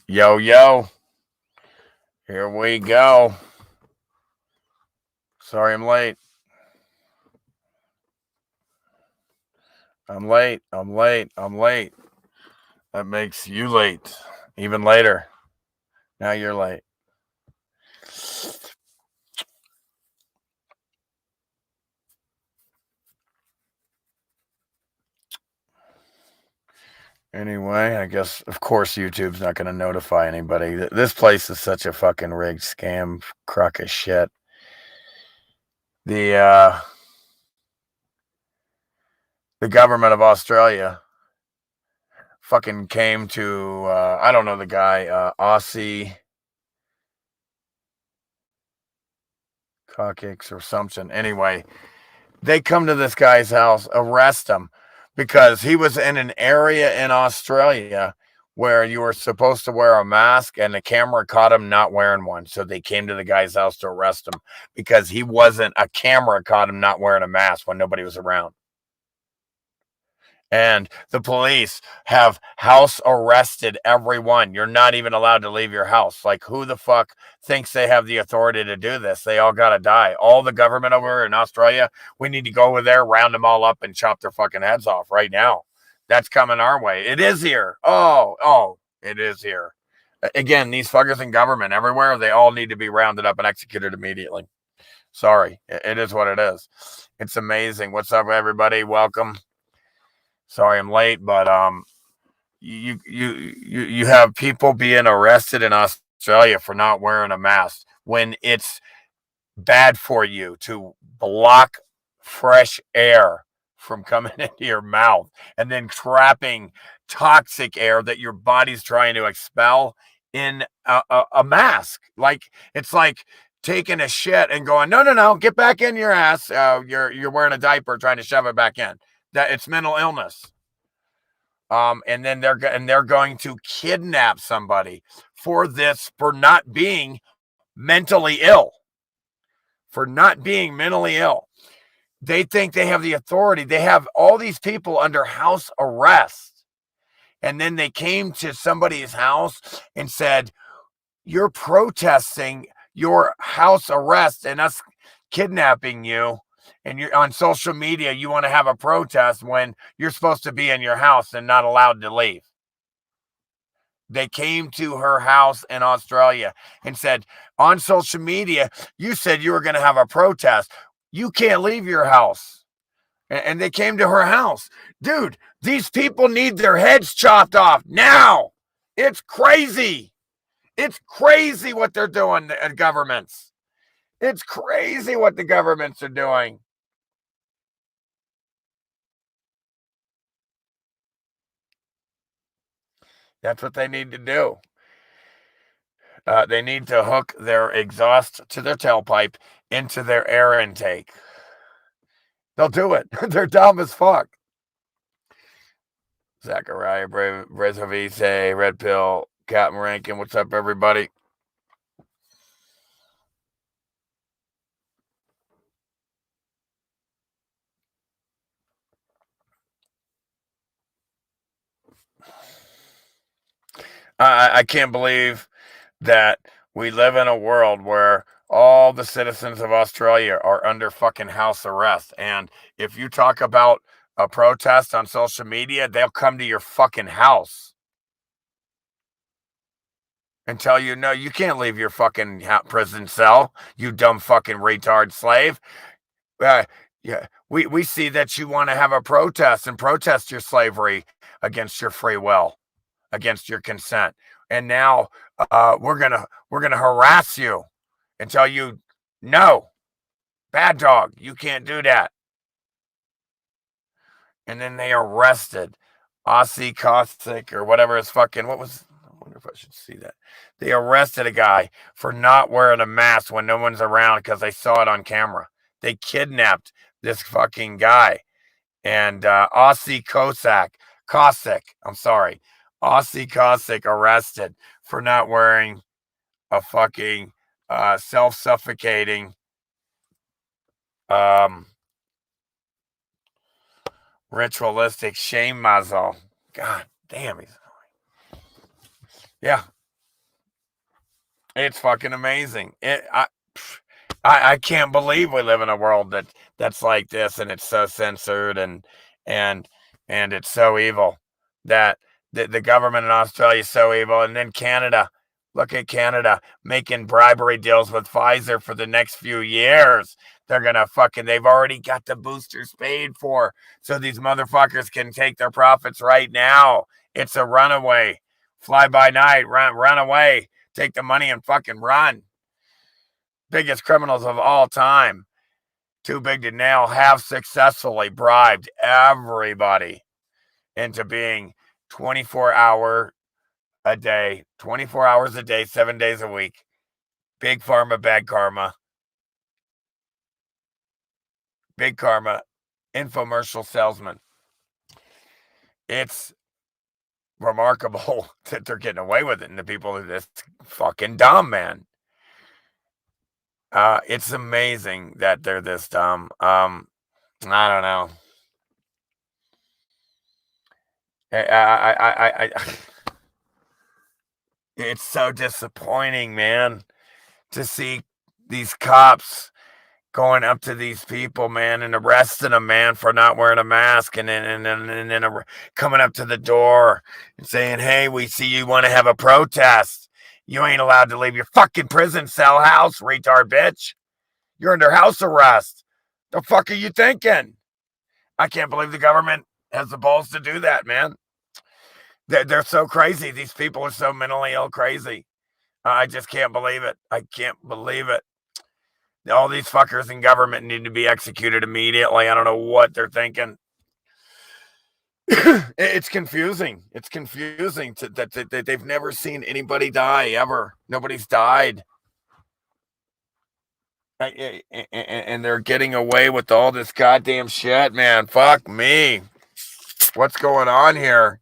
Yo, yo. Here we go. Sorry I'm late. I'm late. That makes you late. Even later. Now you're late. Anyway, I guess, of course, YouTube's not going to notify anybody. This place is such a fucking rigged scam crock of shit. The government of Australia fucking came to, I don't know the guy, Aussie Cockix or something. Anyway, they come to this guy's house, arrest him, because he was in an area in Australia where you were supposed to wear a mask and the camera caught him not wearing one. So they came to the guy's house to arrest him because a camera caught him not wearing a mask when nobody was around. And the police have house arrested everyone. You're not even allowed to leave your house. Like, who the fuck thinks they have the authority to do this? They all got to die. All the government over in Australia, we need to go over there, round them all up, and chop their fucking heads off right now. That's coming our way. It is here. Oh, it is here. Again, these fuckers in government everywhere, they all need to be rounded up and executed immediately. Sorry. It is what it is. It's amazing. What's up, everybody? Welcome. Sorry I'm late, but you have people being arrested in Australia for not wearing a mask when it's bad for you to block fresh air from coming into your mouth and then trapping toxic air that your body's trying to expel in a mask. Like, it's like taking a shit and going, no, get back in your ass. You're wearing a diaper trying to shove it back in. That it's mental illness. And then they're going to kidnap somebody for not being mentally ill. For not being mentally ill. They think they have the authority. They have all these people under house arrest. And then they came to somebody's house and said, you're protesting your house arrest and us kidnapping you. And you're on social media, you want to have a protest when you're supposed to be in your house and not allowed to leave. They came to her house in Australia and said, on social media, you said you were going to have a protest. You can't leave your house. And they came to her house. Dude, these people need their heads chopped off now. It's crazy. It's crazy what they're doing, the governments. It's crazy what the governments are doing. That's what they need to do. They need to hook their exhaust to their tailpipe into their air intake. They'll do it. They're dumb as fuck. Zachariah Brezovice, Red Pill, Captain Rankin. What's up, everybody? I can't believe that we live in a world where all the citizens of Australia are under fucking house arrest. And if you talk about a protest on social media, they'll come to your fucking house and tell you, no, you can't leave your fucking prison cell, you dumb fucking retard slave. Yeah, we see that you want to have a protest and protest your slavery against your free will, against your consent. And now we're gonna harass you and tell you, no, bad dog, you can't do that. And then they arrested Aussie Cossack or whatever his fucking, what was, I wonder if I should see that. They arrested a guy for not wearing a mask when no one's around because they saw it on camera. They kidnapped this fucking guy. And Aussie Cossack, Aussie Cossack arrested for not wearing a fucking self-suffocating ritualistic shame muzzle. God damn, yeah. It's fucking amazing. I can't believe we live in a world that's like this, and it's so censored, and and it's so evil that the government in Australia is so evil. And then Canada, look at Canada making bribery deals with Pfizer for the next few years. They're gonna they've already got the boosters paid for, so these motherfuckers can take their profits right now. It's a runaway, fly by night, run away, take the money and fucking run. Biggest criminals of all time, too big to nail, have successfully bribed everybody into being 24 hours a day, 24 hours a day, 7 days a week. Big pharma, bad karma. Big karma, infomercial salesman. It's remarkable that they're getting away with it, and the people are just fucking dumb, man. It's amazing that they're this dumb. I don't know. I it's so disappointing, man, to see these cops going up to these people, man, and arresting a man for not wearing a mask, and then coming up to the door and saying, "Hey, we see you want to have a protest. You ain't allowed to leave your fucking prison cell house, retard bitch. You're under house arrest. The fuck are you thinking?" I can't believe the government has the balls to do that, man. They're so crazy. These people are so mentally ill crazy. I just can't believe it. I can't believe it. All these fuckers in government need to be executed immediately. I don't know what they're thinking. It's confusing. It's confusing that they've never seen anybody die, ever. Nobody's died. And they're getting away with all this goddamn shit, man. Fuck me. What's going on here?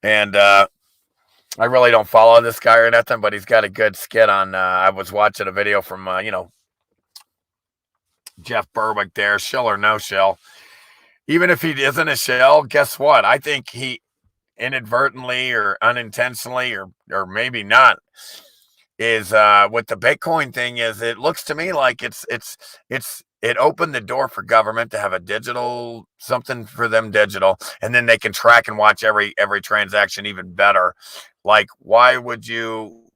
And I really don't follow this guy or nothing, but he's got a good skit on. I was watching a video from, Jeff Berwick there, shill or no shill. Even if he isn't a shill, guess what? I think he inadvertently or unintentionally or maybe not is with the Bitcoin thing is it looks to me like it opened the door for government to have a digital something for them digital, and then they can track and watch every transaction even better. Like, why would you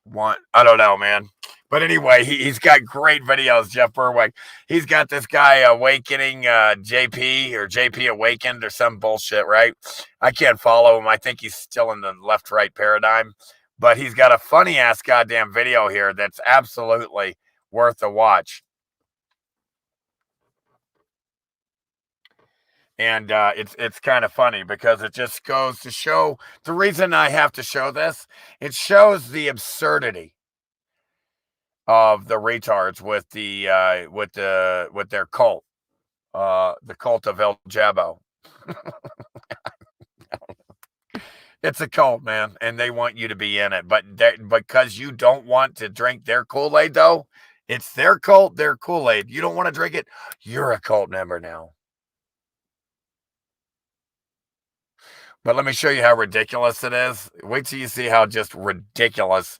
want? I don't know, man. But anyway, he's got great videos, Jeff Berwick. He's got this guy awakening JP or JP awakened or some bullshit, right? I can't follow him. I think he's still in the left-right paradigm. But he's got a funny-ass goddamn video here that's absolutely worth a watch. And it's kind of funny because it just goes to show the reason I have to show this. It shows the absurdity of the retards with their cult, the cult of El Jabbo. It's a cult, man, and they want you to be in it. But because you don't want to drink their Kool-Aid, though, it's their cult, their Kool-Aid. You don't want to drink it, you're a cult member now. But let me show you how ridiculous it is. Wait till you see how just ridiculous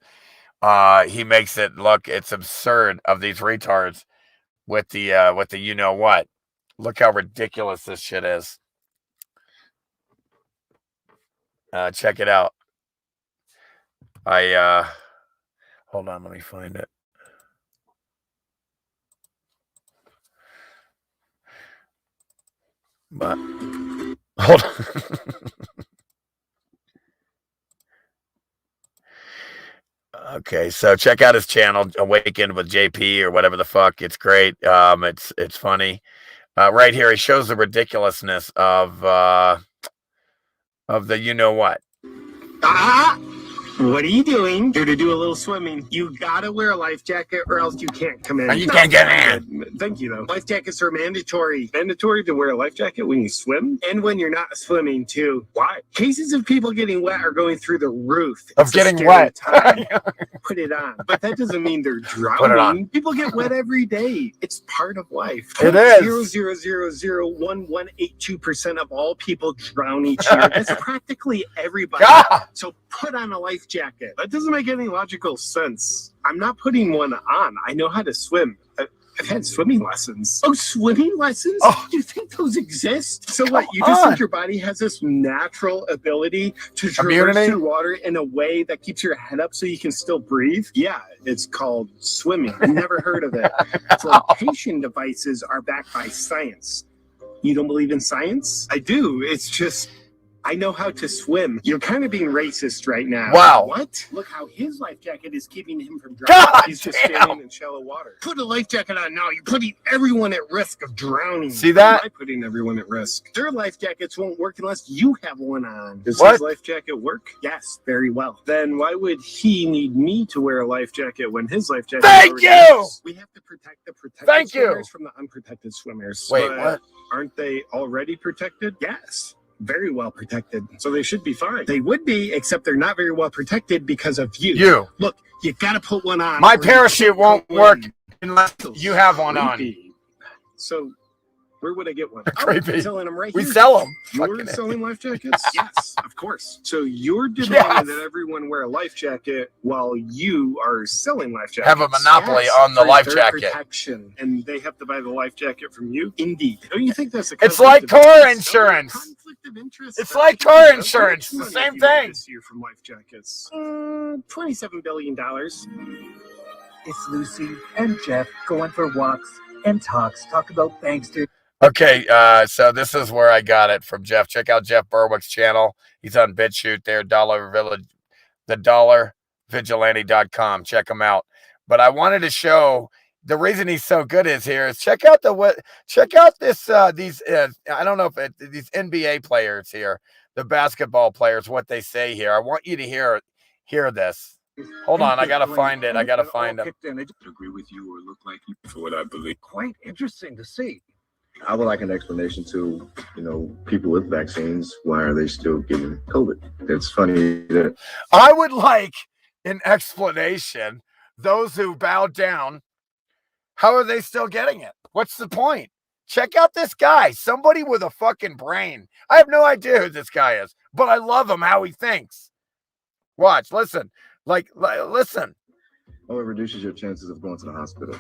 he makes it look. It's absurd of these retards with the you know what. Look how ridiculous this shit is. Check it out. Hold on, let me find it. But hold on. Okay, so check out his channel, Awakened with JP or whatever the fuck. It's great. It's funny. Right here, he shows the ridiculousness of the you know what. What are you doing? Here to do a little swimming. You gotta wear a life jacket or else you can't come in. You can't get in. Thank you, though. Life jackets are mandatory. Mandatory to wear a life jacket when you swim and when you're not swimming, too. Why? Cases of people getting wet are going through the roof. Of getting wet. Put it on. But that doesn't mean they're drowning. People get wet every day. It's part of life. It is. 0.0001182% of all people drown each year. That's practically everybody. God. So put on a life jacket. That doesn't make any logical sense. I'm not putting one on. I know how to swim. I've had swimming lessons. Oh, swimming lessons? Oh. Do you think those exist? So what, you just think your body has this natural ability to traverse through water in a way that keeps your head up so you can still breathe? Yeah, it's called swimming. I've never heard of it. Flotation devices are backed by science. You don't believe in science? I do. It's just, I know how to swim. You're kind of being racist right now. Wow. What? Look how his life jacket is keeping him from drowning. God He's just standing in shallow water. Put a life jacket on now. You're putting everyone at risk of drowning. See that? Why am I putting everyone at risk? Their life jackets won't work unless you have one on. Does What? his life jacket work? Yes, very well. Then why would he need me to wear a life jacket when his life jacket Thank you! works? We have to protect the protected Thank you. swimmers from the unprotected swimmers. Wait, But what? aren't they already protected? Yes. Very well protected, so they should be fine. They would be, except they're not very well protected because of you. Look, you gotta put one on. My parachute won't work unless you have one on. So, where would I get one? Creepy. I'm selling them right We here. sell them. You're selling life jackets? Yes, of course. So you're demanding that everyone wear a life jacket while you are selling life jackets. Have a monopoly on the for life their jacket. Protection, and they have to buy the life jacket from you? Indeed. Don't you think that's a It's like conflict of car interest? insurance. Conflict of interest? It's like car insurance. It's the same thing. This year from life jackets. $27 billion. It's Lucy and Jeff going for walks and talks. Talk about bankster. Okay, so this is where I got it from Jeff. Check out Jeff Berwick's channel. He's on BitChute there, Dollar Village, the dollarvigilante.com. Check him out. But I wanted to show the reason he's so good is check out this these I don't know if these NBA players here, the basketball players, what they say here. I want you to hear this. Hold on, I gotta find it. I gotta find them. Agree with you or look like you for what I believe. Quite interesting to see. I would like an explanation to, people with vaccines. Why are they still getting COVID? It's funny that I would like an explanation. Those who bowed down, how are they still getting it? What's the point? Check out this guy, somebody with a fucking brain. I have no idea who this guy is, but I love him, how he thinks. Watch, listen, listen. it reduces your chances of going to the hospital.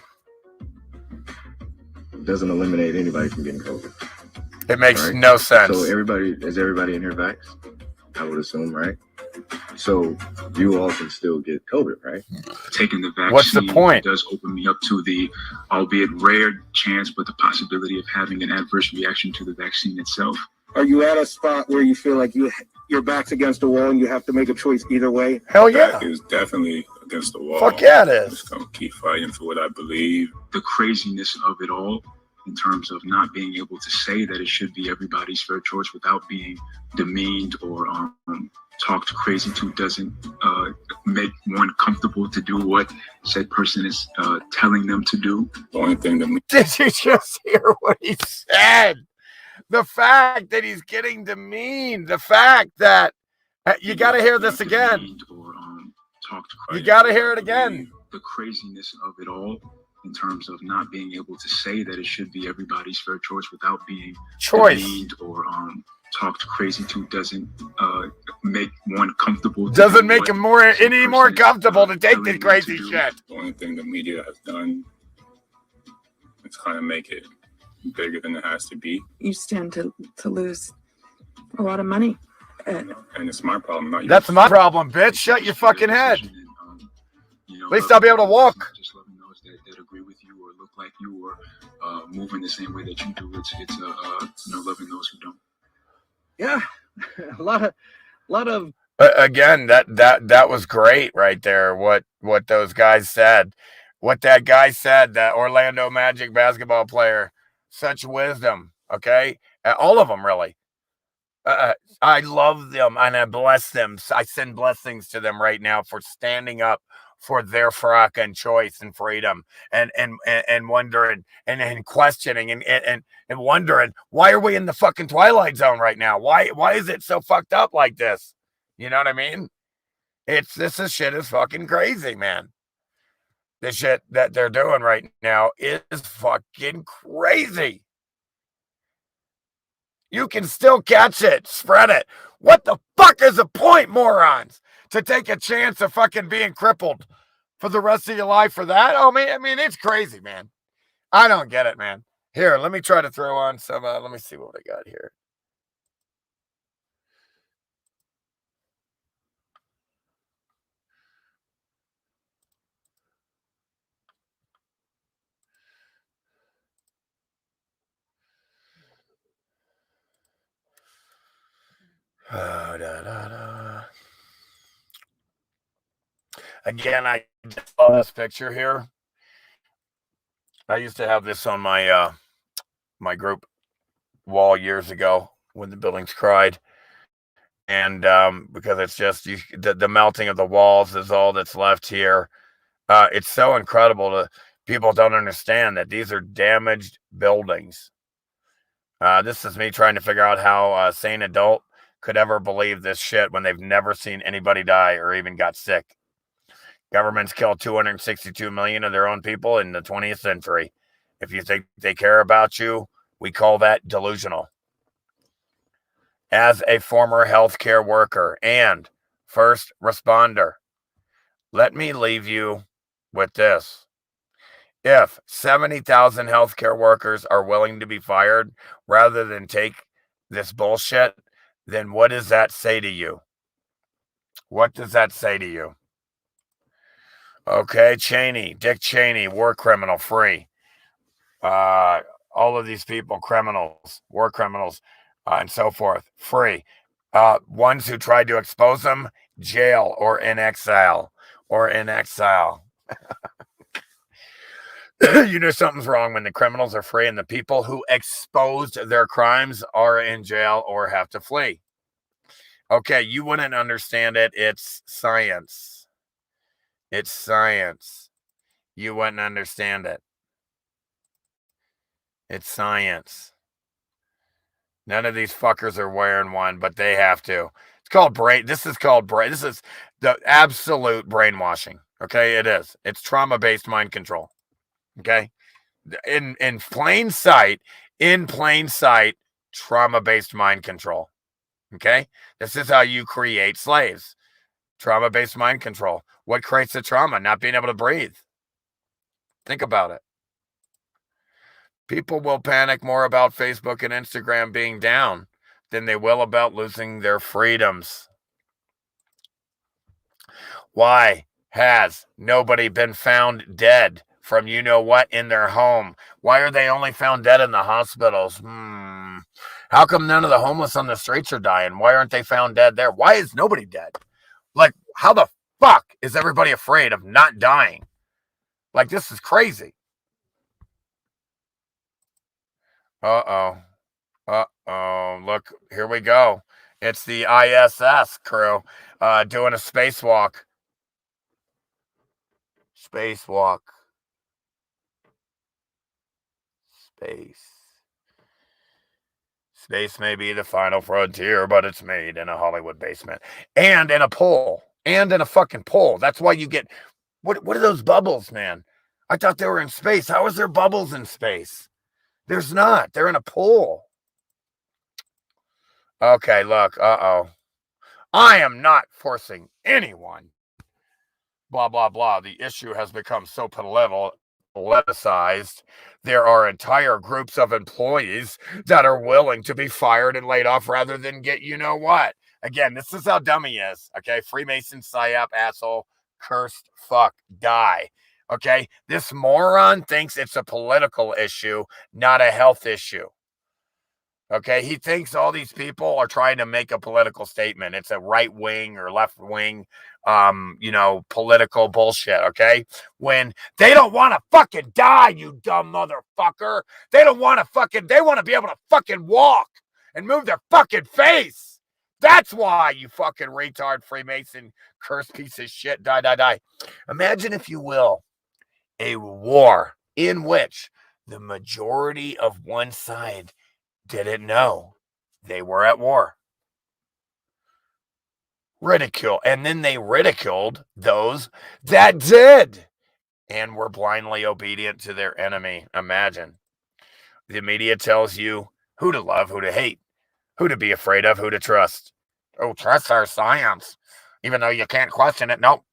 It doesn't eliminate anybody from getting COVID. It makes no sense. So everybody in here vaxxed? I would assume, right? So you all can still get COVID, right? Taking the vaccine What's the point? Does open me up to the, albeit rare chance, but the possibility of having an adverse reaction to the vaccine itself. Are you at a spot where you feel like your back's against the wall and you have to make a choice either way? Hell yeah. Back is definitely against the wall. Fuck yeah, it is. I'm just gonna keep fighting for what I believe. The craziness of it all, in terms of not being able to say that it should be everybody's fair choice without being demeaned or talked crazy to, doesn't make one comfortable to do what said person is telling them to do. The only thing that Did you just hear what he said? The fact that he's getting demeaned, the fact that you got to hear this again. Or, You got to hear it again. The craziness of it all, in terms of not being able to say that it should be everybody's fair choice without being demeaned or talked crazy to, doesn't make one comfortable. Doesn't make him any more comfortable to take this crazy shit. The only thing the media has done is kind of make it bigger than it has to be. You stand to lose a lot of money. And it's my problem, not yours. That's my problem, bitch. Shut your fucking head. At least I'll be able to walk. Just loving those that agree with you or look like you or moving the same way that you do. It's loving those who don't. Yeah, a lot of. Again, that was great right there. What those guys said, what that guy said, that Orlando Magic basketball player, such wisdom. Okay, all of them really. I love them and I bless them. I send blessings to them right now for standing up for their fucking choice and freedom, and wondering and questioning and wondering, why are we in the fucking Twilight Zone right now? Why is it so fucked up like this? You know what I mean? This shit is fucking crazy, man. The shit that they're doing right now is fucking crazy. You can still catch it. Spread it. What the fuck is the point, morons? To take a chance of fucking being crippled for the rest of your life for that? Oh, man, I mean, it's crazy, man. I don't get it, man. Here, let me try to throw on some, let me see what I got here. Again, I just saw this picture here. I used to have this on my my group wall years ago when the buildings cried, and because it's just the melting of the walls is all that's left here. It's so incredible to people don't understand that these are damaged buildings. This is me trying to figure out how a sane adult could ever believe this shit when they've never seen anybody die or even got sick. Governments killed 262 million of their own people in the 20th century. If you think they care about you, we call that delusional. As a former healthcare worker and first responder, let me leave you with this. If 70,000 healthcare workers are willing to be fired rather than take this bullshit, then what does that say to you? What does that say to you? Okay, Dick Cheney, war criminal, free. All of these people, criminals, war criminals, and so forth, free. Ones who tried to expose them, jail or in exile. You know something's wrong when the criminals are free and the people who exposed their crimes are in jail or have to flee. Okay, you wouldn't understand it. It's science. It's science. You wouldn't understand it. It's science. None of these fuckers are wearing one, but they have to. It's called brain. This is the absolute brainwashing. Okay, it is. It's trauma-based mind control. Okay, in plain sight, trauma-based mind control. Okay, this is how you create slaves. Trauma-based mind control. What creates the trauma? Not being able to breathe. Think about it. People will panic more about Facebook and Instagram being down than they will about losing their freedoms. Why has nobody been found dead from you know what in their home? Why are they only found dead in the hospitals? How come none of the homeless on the streets are dying? Why aren't they found dead there? Why is nobody dead? Like, how the fuck is everybody afraid of not dying? Like, this is crazy. Uh-oh. Look, here we go. It's the ISS crew doing a spacewalk. Spacewalk. Space may be the final frontier, but it's made in a Hollywood basement. And in a pool. And in a fucking pool. That's why you get... What are those bubbles, man? I thought they were in space. How is there bubbles in space? There's not. They're in a pool. Okay, look. Uh-oh. I am not forcing anyone. Blah, blah, blah. The issue has become so politicized. There are entire groups of employees that are willing to be fired and laid off rather than get you know what. Again, this is how dumb he is. Okay, Freemason, psyop, asshole, cursed, fuck, die. Okay, this moron thinks it's a political issue, not a health issue. Okay, he thinks all these people are trying to make a political statement. It's a right wing or left wing, political bullshit. Okay, when they don't want to fucking die, you dumb motherfucker. They don't want to fucking. They want to be able to fucking walk. and move their fucking face. That's why, you fucking retard Freemason curse piece of shit. Die. Imagine, if you will, a war in which the majority of one side didn't know they were at war. Ridicule. And then they ridiculed those that did and were blindly obedient to their enemy. Imagine. The media tells you who to love, who to hate, who to be afraid of, who to trust. Oh, trust our science. Even though you can't question it. Nope.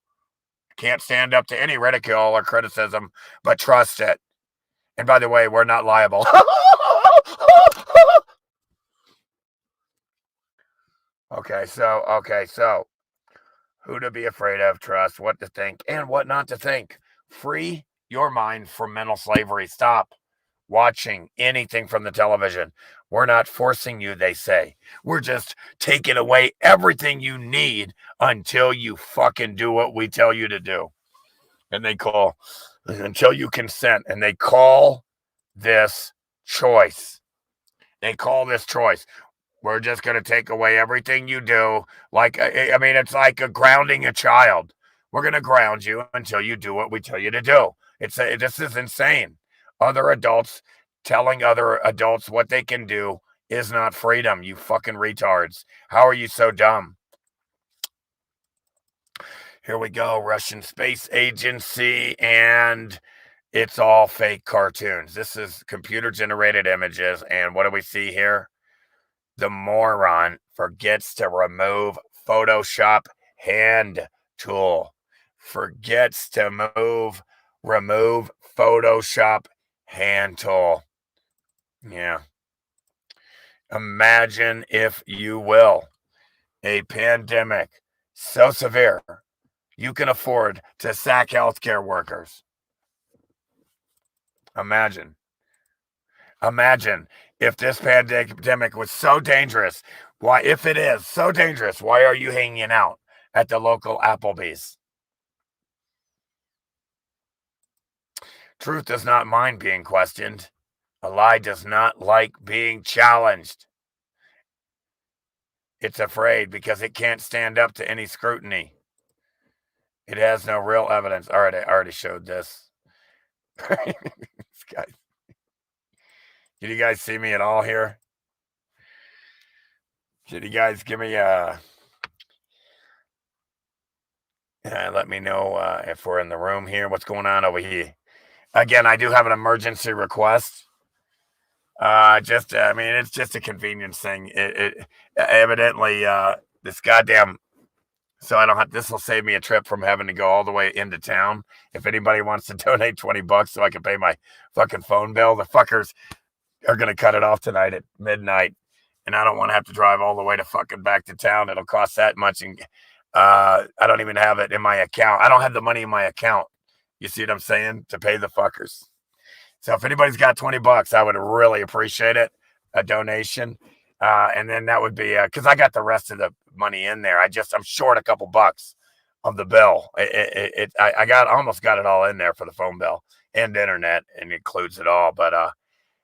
Can't stand up to any ridicule or criticism, but trust it. And by the way, we're not liable. Okay, so who to be afraid of, trust, what to think, and what not to think. Free your mind from mental slavery. Stop watching anything from the television. We're not forcing you, they say. We're just taking away everything you need until you fucking do what we tell you to do. And they call, until you consent, and they call this choice. They call this choice. We're just going to take away everything you do. Like, I mean, it's like grounding a child. We're going to ground you until you do what we tell you to do. This is insane. Other adults telling other adults what they can do is not freedom, you fucking retards. How are you so dumb? Here we go, Russian Space Agency, and it's all fake cartoons. This is computer-generated images, and what do we see here? The moron forgets to remove Photoshop hand tool. Forgets to remove Photoshop hand tool. Yeah. Imagine, if you will, a pandemic so severe you can afford to sack healthcare workers. Imagine if this pandemic was so dangerous. Why, if it is so dangerous, why are you hanging out at the local Applebee's? Truth does not mind being questioned. A lie does not like being challenged. It's afraid because it can't stand up to any scrutiny. It has no real evidence. All right, I already showed this. Guys. Can you guys see me at all here? Can you guys give me let me know if we're in the room here. What's going on over here? Again, I do have an emergency request. It's just a convenience thing. It evidently this goddamn. So I don't have. This will save me a trip from having to go all the way into town. If anybody wants to donate $20 so I can pay my fucking phone bill, the fuckers are gonna cut it off tonight at midnight, and I don't want to have to drive all the way to fucking back to town. It'll cost that much, and I don't even have it in my account. I don't have the money in my account. You see what I'm saying? To pay the fuckers. So if anybody's got $20, I would really appreciate it. A donation. And then that would be, because I got the rest of the money in there. I'm short a couple bucks of the bill. I almost got it all in there for the phone bill and internet, and it includes it all. But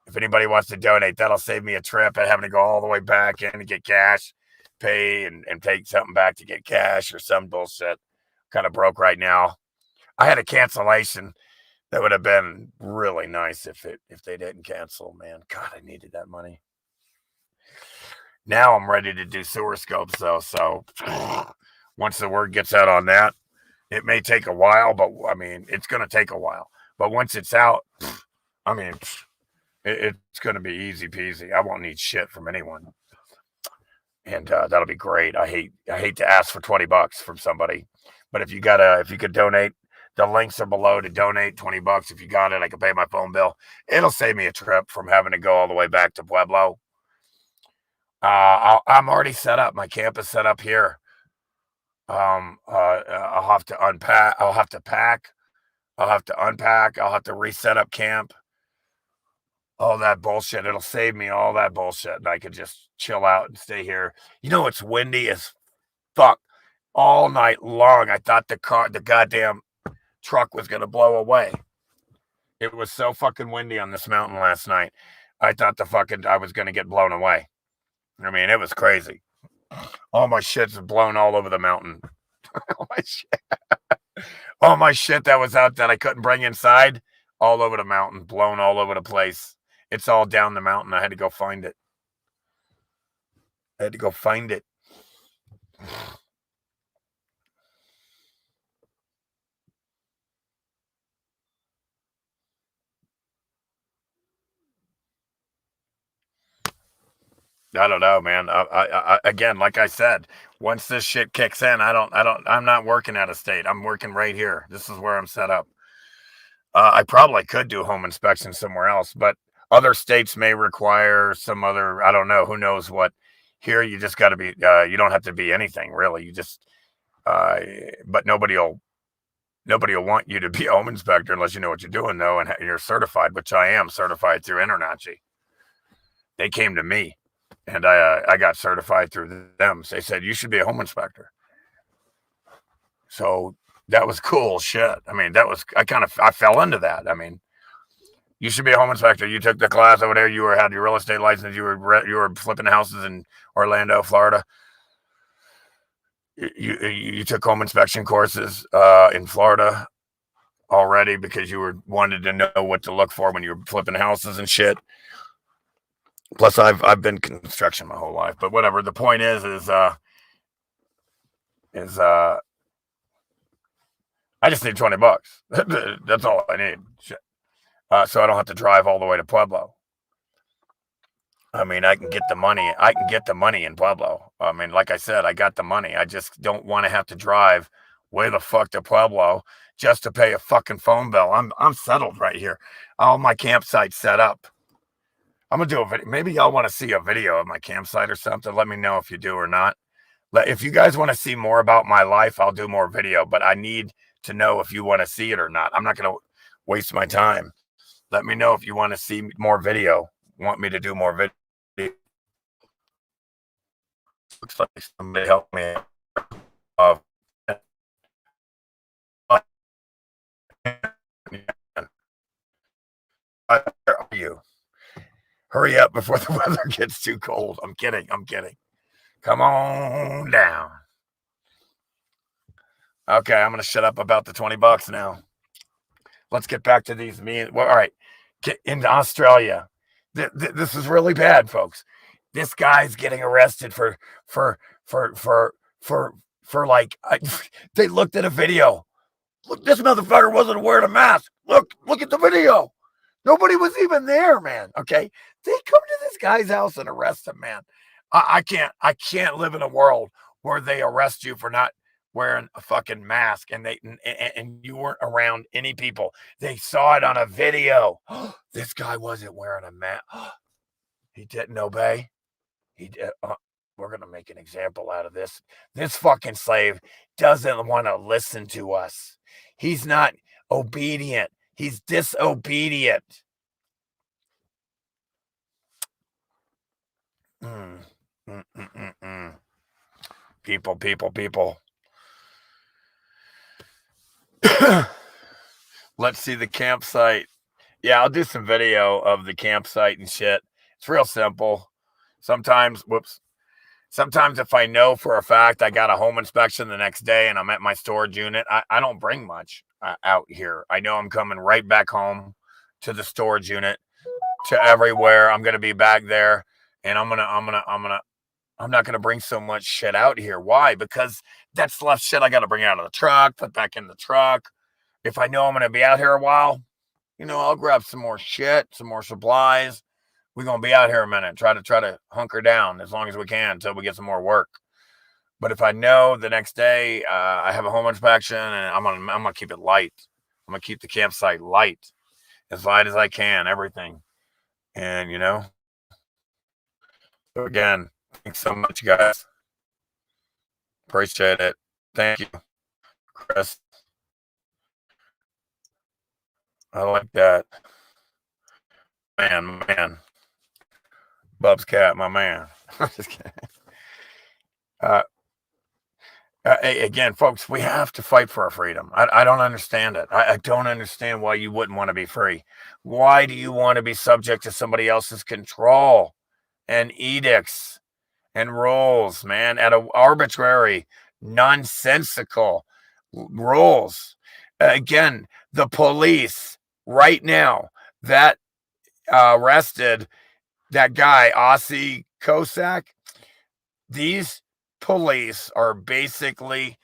if anybody wants to donate, that'll save me a trip and having to go all the way back in and get cash, pay and take something back to get cash or some bullshit. Kind of broke right now. I had a cancellation. That would have been really nice if they didn't cancel, man. God, I needed that money. Now I'm ready to do sewer scopes, though. So once the word gets out on that, it may take a while, but I mean, it's going to take a while. But once it's out, I mean, it's going to be easy peasy. I won't need shit from anyone, and that'll be great. I hate to ask for $20 from somebody, but if you could donate. The links are below to donate $20. If you got it, I can pay my phone bill. It'll save me a trip from having to go all the way back to Pueblo. I'm already set up. My camp is set up here. I'll have to unpack. I'll have to pack. I'll have to unpack. I'll have to reset up camp. All that bullshit. It'll save me all that bullshit. And I could just chill out and stay here. You know, it's windy as fuck all night long. I thought the goddamn truck was going to blow away. It was so fucking windy on this mountain last night. I thought I was going to get blown away. I mean, it was crazy. All my shit's blown all over the mountain. All my shit that was out that I couldn't bring inside, all over the mountain, blown all over the place. It's all down the mountain. I had to go find it. I don't know, man. I again, like I said, once this shit kicks in, I'm not working out of state. I'm working right here. This is where I'm set up. I probably could do home inspection somewhere else, but other states may require some other, I don't know, who knows what. Here, you just got to be, you don't have to be anything really. You just, but nobody will want you to be a home inspector unless you know what you're doing, though, and you're certified, which I am certified through Internachi. They came to me, and I got certified through them. So they said, you should be a home inspector. So that was cool shit. I mean, I fell into that. I mean, you should be a home inspector. You took the class over there. You had your real estate license. You were flipping houses in Orlando, Florida. You took home inspection courses in Florida already because you wanted to know what to look for when you were flipping houses and shit. Plus, I've been construction my whole life, but whatever. The point is I just need $20. That's all I need. Shit. So I don't have to drive all the way to Pueblo. I mean, I can get the money. I can get the money in Pueblo. I mean, like I said, I got the money. I just don't want to have to drive way the fuck to Pueblo just to pay a fucking phone bill. I'm settled right here. All my campsites set up. I'm gonna do a video. Maybe y'all want to see a video of my campsite or something. Let me know if you do or not. If you guys want to see more about my life, I'll do more video. But I need to know if you want to see it or not. I'm not gonna waste my time. Let me know if you want to see more video. Want me to do more video? Looks like somebody helped me. Where are you? Hurry up before the weather gets too cold. I'm kidding. Come on down. Okay, I'm going to shut up about the $20 now. Let's get back to these all right. Get into Australia. This is really bad, folks. This guy's getting arrested for like, they looked at a video. Look, this motherfucker wasn't wearing a mask. Look at the video. Nobody was even there, man. Okay. They come to this guy's house and arrest him, man. I can't live in a world where they arrest you for not wearing a fucking mask and you weren't around any people. They saw it on a video. This guy wasn't wearing a mask. He didn't obey. He did. We're going to make an example out of this. This fucking slave doesn't want to listen to us. He's not obedient. He's disobedient. People. Let's see the campsite. Yeah, I'll do some video of the campsite and shit. It's real simple. Sometimes if I know for a fact I got a home inspection the next day and I'm at my storage unit, I don't bring much out here. I know I'm coming right back home to the storage unit, to everywhere. I'm going to be back there, and I'm not going to bring so much shit out here. Why? Because that's left shit I got to bring out of the truck, put back in the truck. If I know I'm going to be out here a while, I'll grab some more shit, some more supplies. We're going to be out here a minute, try to hunker down as long as we can until we get some more work. But if I know the next day I have a home inspection, and I'm gonna keep it light. I'm gonna keep the campsite light, as light as I can, everything. And so again, thanks so much, guys. Appreciate it. Thank you, Chris. I like that. Man. Bub's cat, my man. Just kidding. Again, folks, we have to fight for our freedom. I don't understand it. I don't understand why you wouldn't want to be free. Why do you want to be subject to somebody else's control and edicts and rules, man, at an arbitrary, nonsensical rules. Again, the police right now that arrested that guy, Aussie Cossack, these police are basically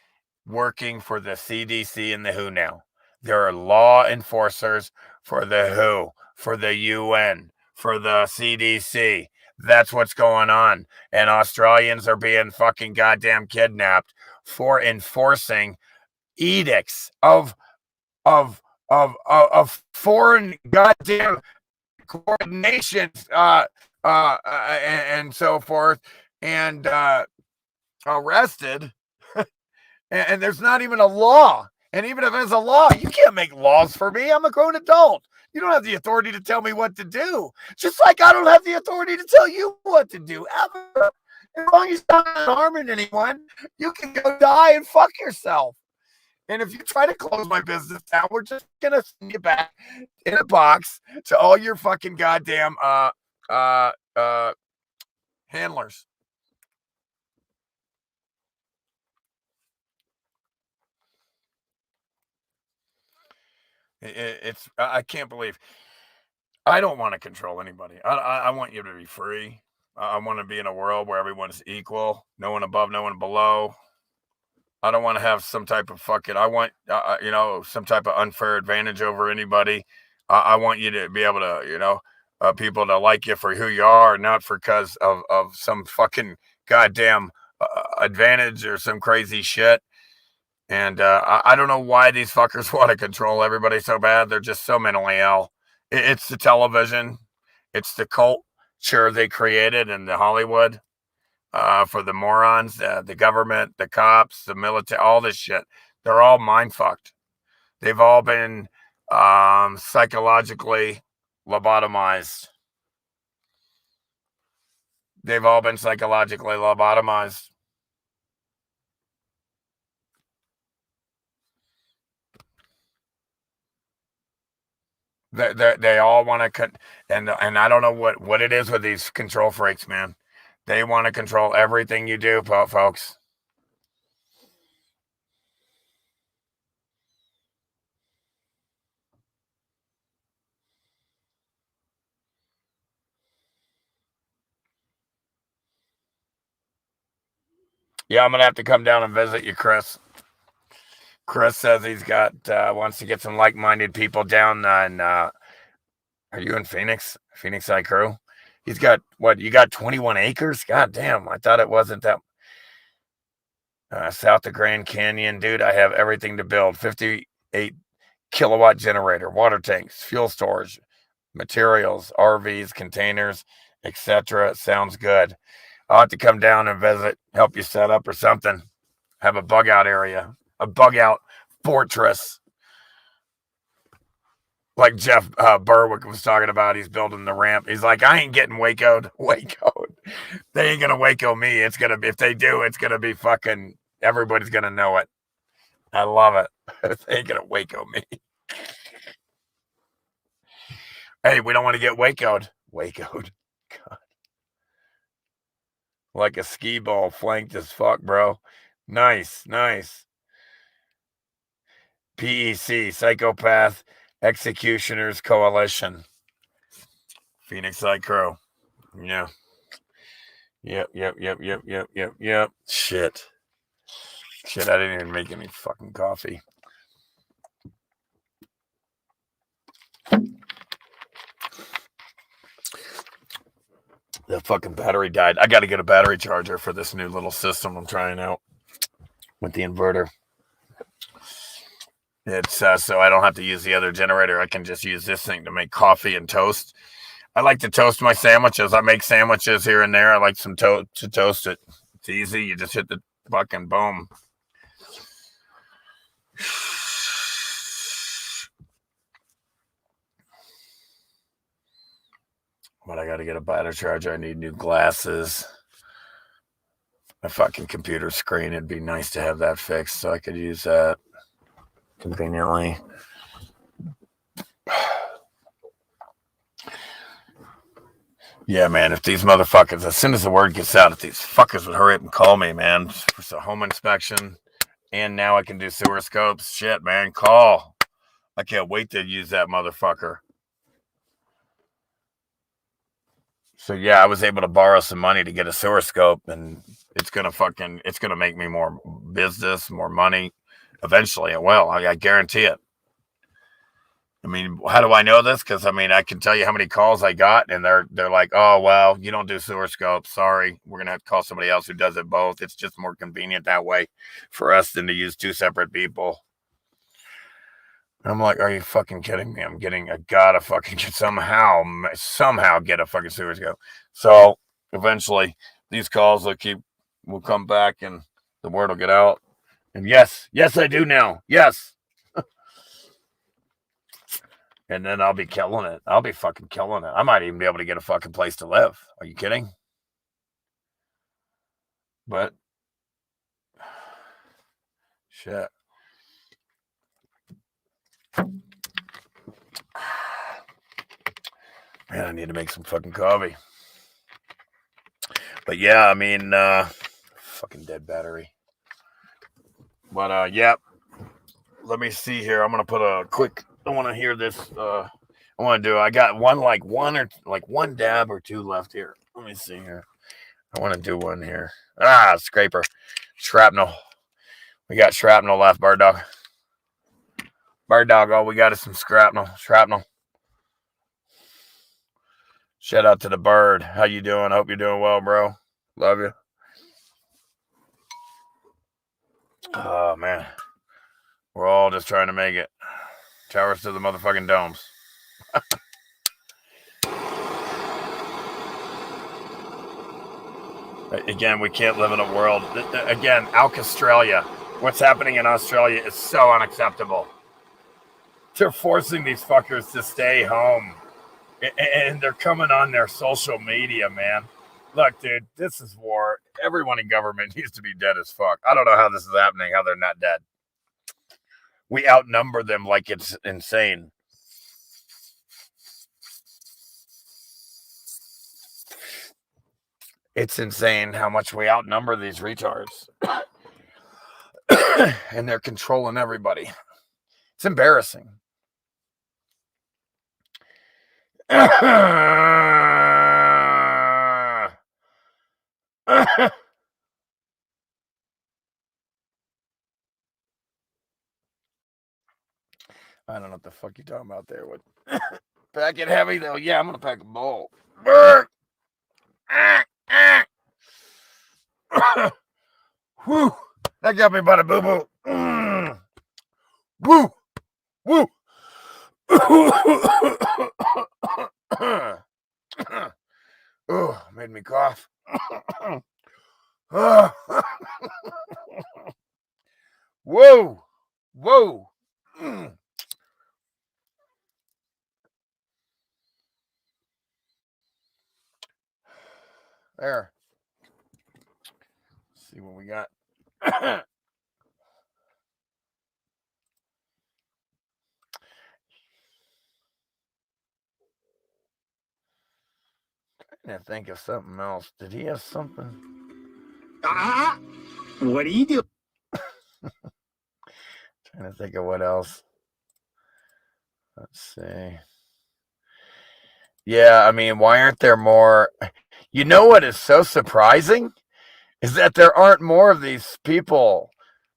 working for the CDC and the WHO now. They're law enforcers for the WHO, for the UN, for the CDC. That's what's going on. And Australians are being fucking goddamn kidnapped for enforcing edicts of foreign goddamn coordinations and so forth, and arrested. And there's not even a law. And even if there's a law, you can't make laws for me. I'm a grown adult. You don't have the authority to tell me what to do. Just like I don't have the authority to tell you what to do ever. As long as you're not harming anyone, you can go die and fuck yourself. And if you try to close my business down, we're just gonna send you back in a box to all your fucking goddamn handlers. It's I can't believe. I don't want to control anybody. I want you to be free. I want to be in a world where everyone's equal, no one above, no one below. I don't want to have some type of fucking. I want some type of unfair advantage over anybody. I want you to be able to people to like you for who you are, not for because of some fucking goddamn advantage or some crazy shit. And I don't know why these fuckers want to control everybody so bad. They're just so mentally ill. It's the television. It's the culture they created in the Hollywood for the morons, the government, the cops, the military, all this shit. They're all mind fucked. They've all been psychologically lobotomized. They've all been psychologically lobotomized. They all want to and I don't know what it is with these control freaks, man. They want to control everything you do, folks. Yeah, I'm gonna have to come down and visit you, Chris. Chris says he's got wants to get some like-minded people down on. Are you in Phoenix? Phoenix I Crew. He's got what? You got 21 acres? God damn! I thought it wasn't that. South of Grand Canyon, dude. I have everything to build. 58 kilowatt generator, water tanks, fuel storage, materials, RVs, containers, etc. Sounds good. I'll have to come down and visit, help you set up or something. Have a bug out area, a bug out fortress. Like Jeff Berwick was talking about, he's building the ramp. He's like, I ain't getting Waco'd. Waco'd. They ain't going to Waco me. It's going to be, if they do, it's going to be fucking, everybody's going to know it. I love it. They ain't going to Waco me. Hey, we don't want to get Waco'd. Waco'd. God. Like a ski ball, flanked as fuck, bro. Nice, nice. PEC, Psychopath Executioners Coalition. Phoenix Side Crow. Yeah. Yep. Shit, I didn't even make any fucking coffee. The fucking battery died. I got to get a battery charger for this new little system I'm trying out with the inverter. It's so I don't have to use the other generator. I can just use this thing to make coffee and toast. I like to toast my sandwiches. I make sandwiches here and there. I like some to toast it. It's easy. You just hit the fucking boom. But I got to get a battery charger. I need new glasses. My fucking computer screen. It'd be nice to have that fixed so I could use that conveniently. Yeah, man, if these motherfuckers, as soon as the word gets out, if these fuckers would hurry up and call me, man, for a home inspection, and now I can do sewer scopes. Shit, man, call. I can't wait to use that motherfucker. So yeah, I was able to borrow some money to get a sewer scope, and it's gonna make me more business, more money. Eventually it will. I guarantee it. I mean, how do I know this? Because I mean, I can tell you how many calls I got, and they're like, "Oh, well, you don't do sewer scopes. Sorry, we're gonna have to call somebody else who does it both. It's just more convenient that way for us than to use two separate people." And I'm like, "Are you fucking kidding me? I gotta fucking somehow get a fucking sewer scope." So eventually, these calls will come back, and the word will get out. And yes, I do now. Yes. And then I'll be killing it. I'll be fucking killing it. I might even be able to get a fucking place to live. Are you kidding? But shit. Man, I need to make some fucking coffee. But yeah, I mean, fucking dead battery. But yeah. Let me see here. I'm gonna put a quick. I want to hear this. I got one dab or two left here. Let me see here. I want to do one here. Scraper, shrapnel. We got shrapnel left, bird dog. Bird dog. All we got is some shrapnel. Shout out to the bird. How you doing? Hope you're doing well, bro. Love you. Oh man. We're all just trying to make it. Towers to the motherfucking domes. Again, we can't live in a world. Again, Australia. What's happening in Australia is so unacceptable. They're forcing these fuckers to stay home. And they're coming on their social media, man. Look, dude, this is war. Everyone in government needs to be dead as fuck. I don't know how this is happening, how they're not dead. We outnumber them like it's insane. It's insane how much we outnumber these retards. And they're controlling everybody. It's embarrassing. I don't know what the fuck you're talking about there. What? Pack it heavy, though. Yeah, I'm going to pack a bowl. Whew. That got me by the boo-boo. Woo. Woo. Oh, made me cough. Whoa. Whoa. There. Let's see what we got. Trying to think of something else. Did he have something? What do you do? Trying to think of what else. Let's see. Yeah, I mean, why aren't there more? You know what is so surprising is that there aren't more of these people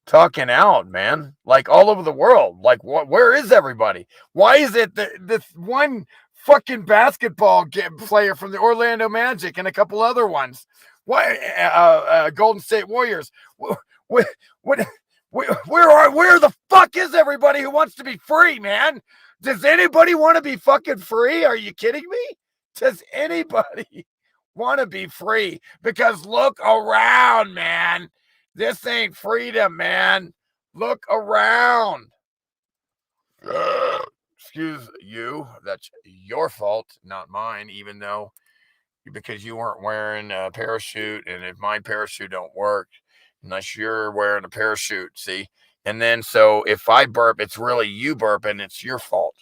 talking out, man. Like all over the world. Like, where is everybody? Why is it that this one fucking basketball player from the Orlando Magic and a couple other ones? Why Golden State Warriors? Where the fuck is everybody who wants to be free, man? Does anybody want to be fucking free? Are you kidding me? Does anybody want to be free? Because look around, man. This ain't freedom, man. Look around. Excuse you. That's your fault, not mine, even though because you weren't wearing a parachute, and if my parachute don't work unless you're wearing a parachute, see? And then so if I burp, it's really you burping, it's your fault.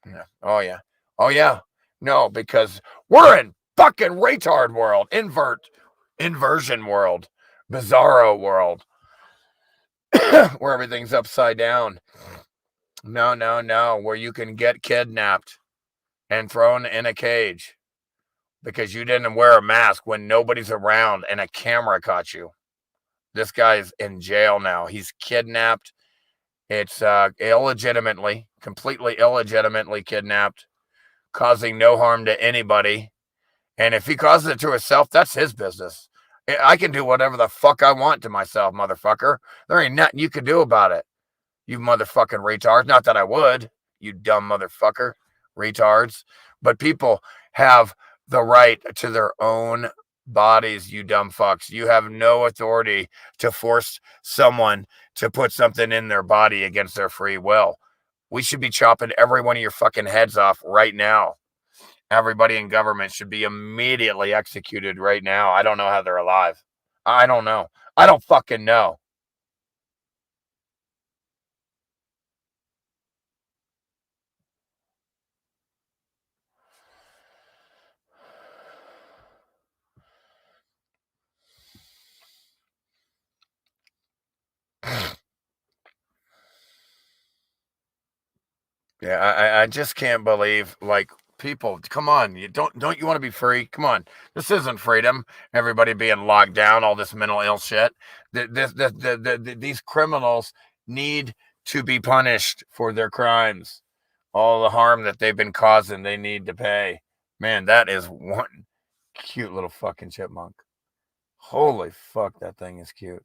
Yeah. Oh yeah. No, because we're in fucking retard world, inversion world, bizarro world, where everything's upside down. No, where you can get kidnapped and thrown in a cage because you didn't wear a mask when nobody's around and a camera caught you. This guy's in jail now. He's kidnapped. It's completely illegitimately kidnapped, causing no harm to anybody. And if he causes it to himself, that's his business. I can do whatever the fuck I want to myself, motherfucker. There ain't nothing you can do about it, you motherfucking retards. Not that I would, you dumb motherfucker, retards. But people have the right to their own bodies, you dumb fucks. You have no authority to force someone to put something in their body against their free will. We should be chopping every one of your fucking heads off right now. Everybody in government should be immediately executed right now. I don't know how they're alive. I don't know. I don't fucking know. Yeah, I just can't believe, like, people, come on, don't you want to be free? Come on, this isn't freedom. Everybody being locked down, all this mental ill shit. These criminals need to be punished for their crimes. All the harm that they've been causing, they need to pay. Man, that is one cute little fucking chipmunk. Holy fuck, that thing is cute.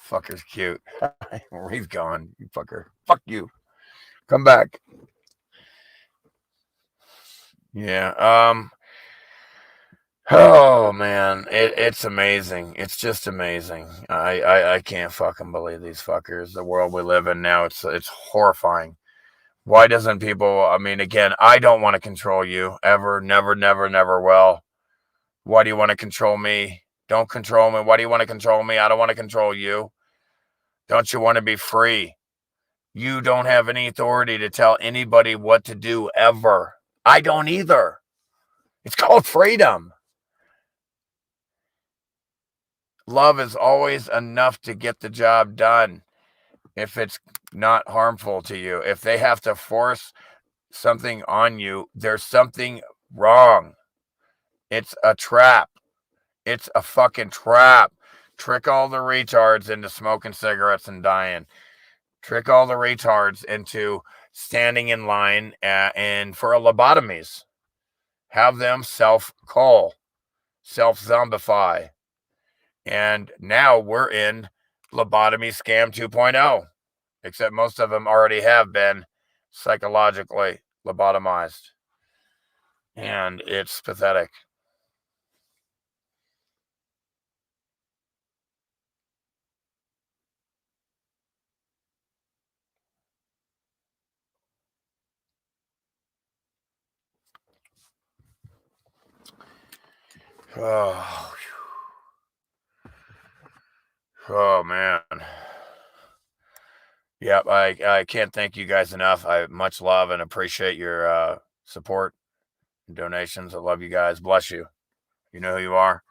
Fucker's cute. He's gone, you fucker. Fuck you. Come back. Yeah. Oh man, it's amazing. It's just amazing. I can't fucking believe these fuckers. The world we live in now, it's horrifying. Why doesn't people? I mean, again, I don't want to control you ever. Never will. Why do you want to control me? Don't control me. Why do you want to control me? I don't want to control you. Don't you want to be free? You don't have any authority to tell anybody what to do ever. I don't either. It's called freedom. Love is always enough to get the job done if it's not harmful to you. If they have to force something on you, there's something wrong. It's a trap. It's a fucking trap. Trick all the retards into smoking cigarettes and dying. Trick all the retards into standing in line and for lobotomies. Have them self-cull, self-zombify. And now we're in lobotomy scam 2.0, except most of them already have been psychologically lobotomized. And it's pathetic. Oh man. Yep, I can't thank you guys enough. I much love and appreciate your support and donations. I love you guys. Bless you. You know who you are.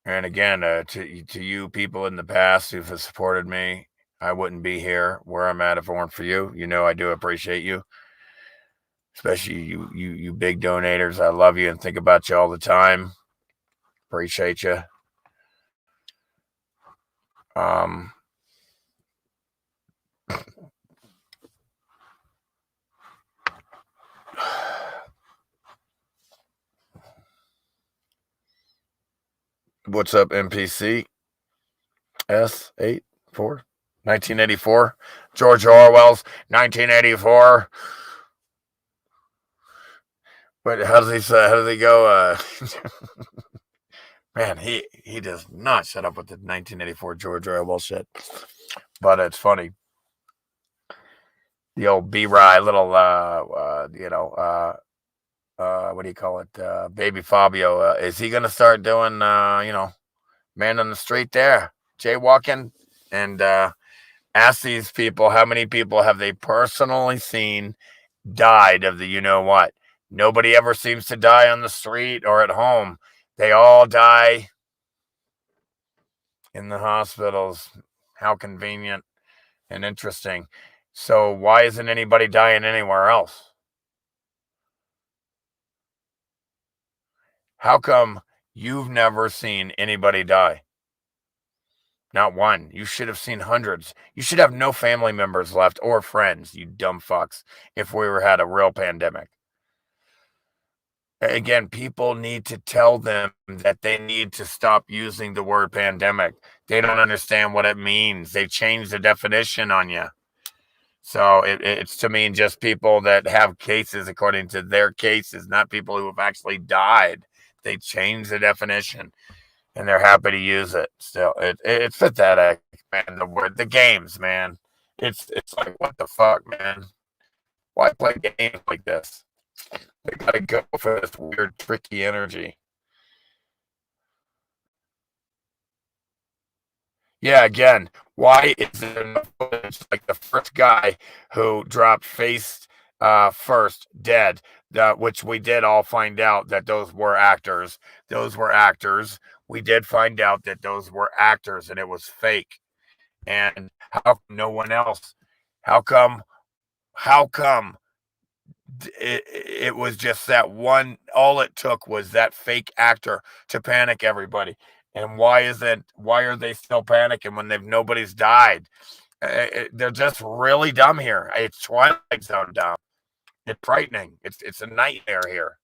And again, to you people in the past who've supported me, I wouldn't be here where I'm at if it weren't for you. You know I do appreciate you. Especially you big donators. I love you and think about you all the time. Appreciate you. What's up, NPC? S84? 1984? George Orwell's 1984. But how does he say? How does he go? Man, he does not shut up with the 1984 George Orwell shit. But it's funny. The old B-Rye little, what do you call it? Baby Fabio. Is he going to start doing, man on the street there? jaywalking and ask these people how many people have they personally seen died of the you-know-what. Nobody ever seems to die on the street or at home. They all die in the hospitals. How convenient and interesting. So why isn't anybody dying anywhere else? How come you've never seen anybody die? Not one. You should have seen hundreds. You should have no family members left or friends, you dumb fucks, if we had a real pandemic. Again, people need to tell them that they need to stop using the word pandemic. They don't understand what it means. They changed the definition on you. So it's to mean just people that have cases according to their cases, not people who have actually died. They changed the definition, and they're happy to use it still. It's pathetic, man. The games, man. It's like, what the fuck, man? Why play games like this? They gotta go for this weird, tricky energy. Yeah, again, why is there no footage like the first guy who dropped face first dead, which we did all find out that those were actors. Those were actors. We did find out that those were actors and it was fake. And how come no one else? How come it was just that one? All it took was that fake actor to panic everybody. And why are they still panicking when nobody's died? They're just really dumb here. It's Twilight Zone dumb. It's frightening. It's a nightmare here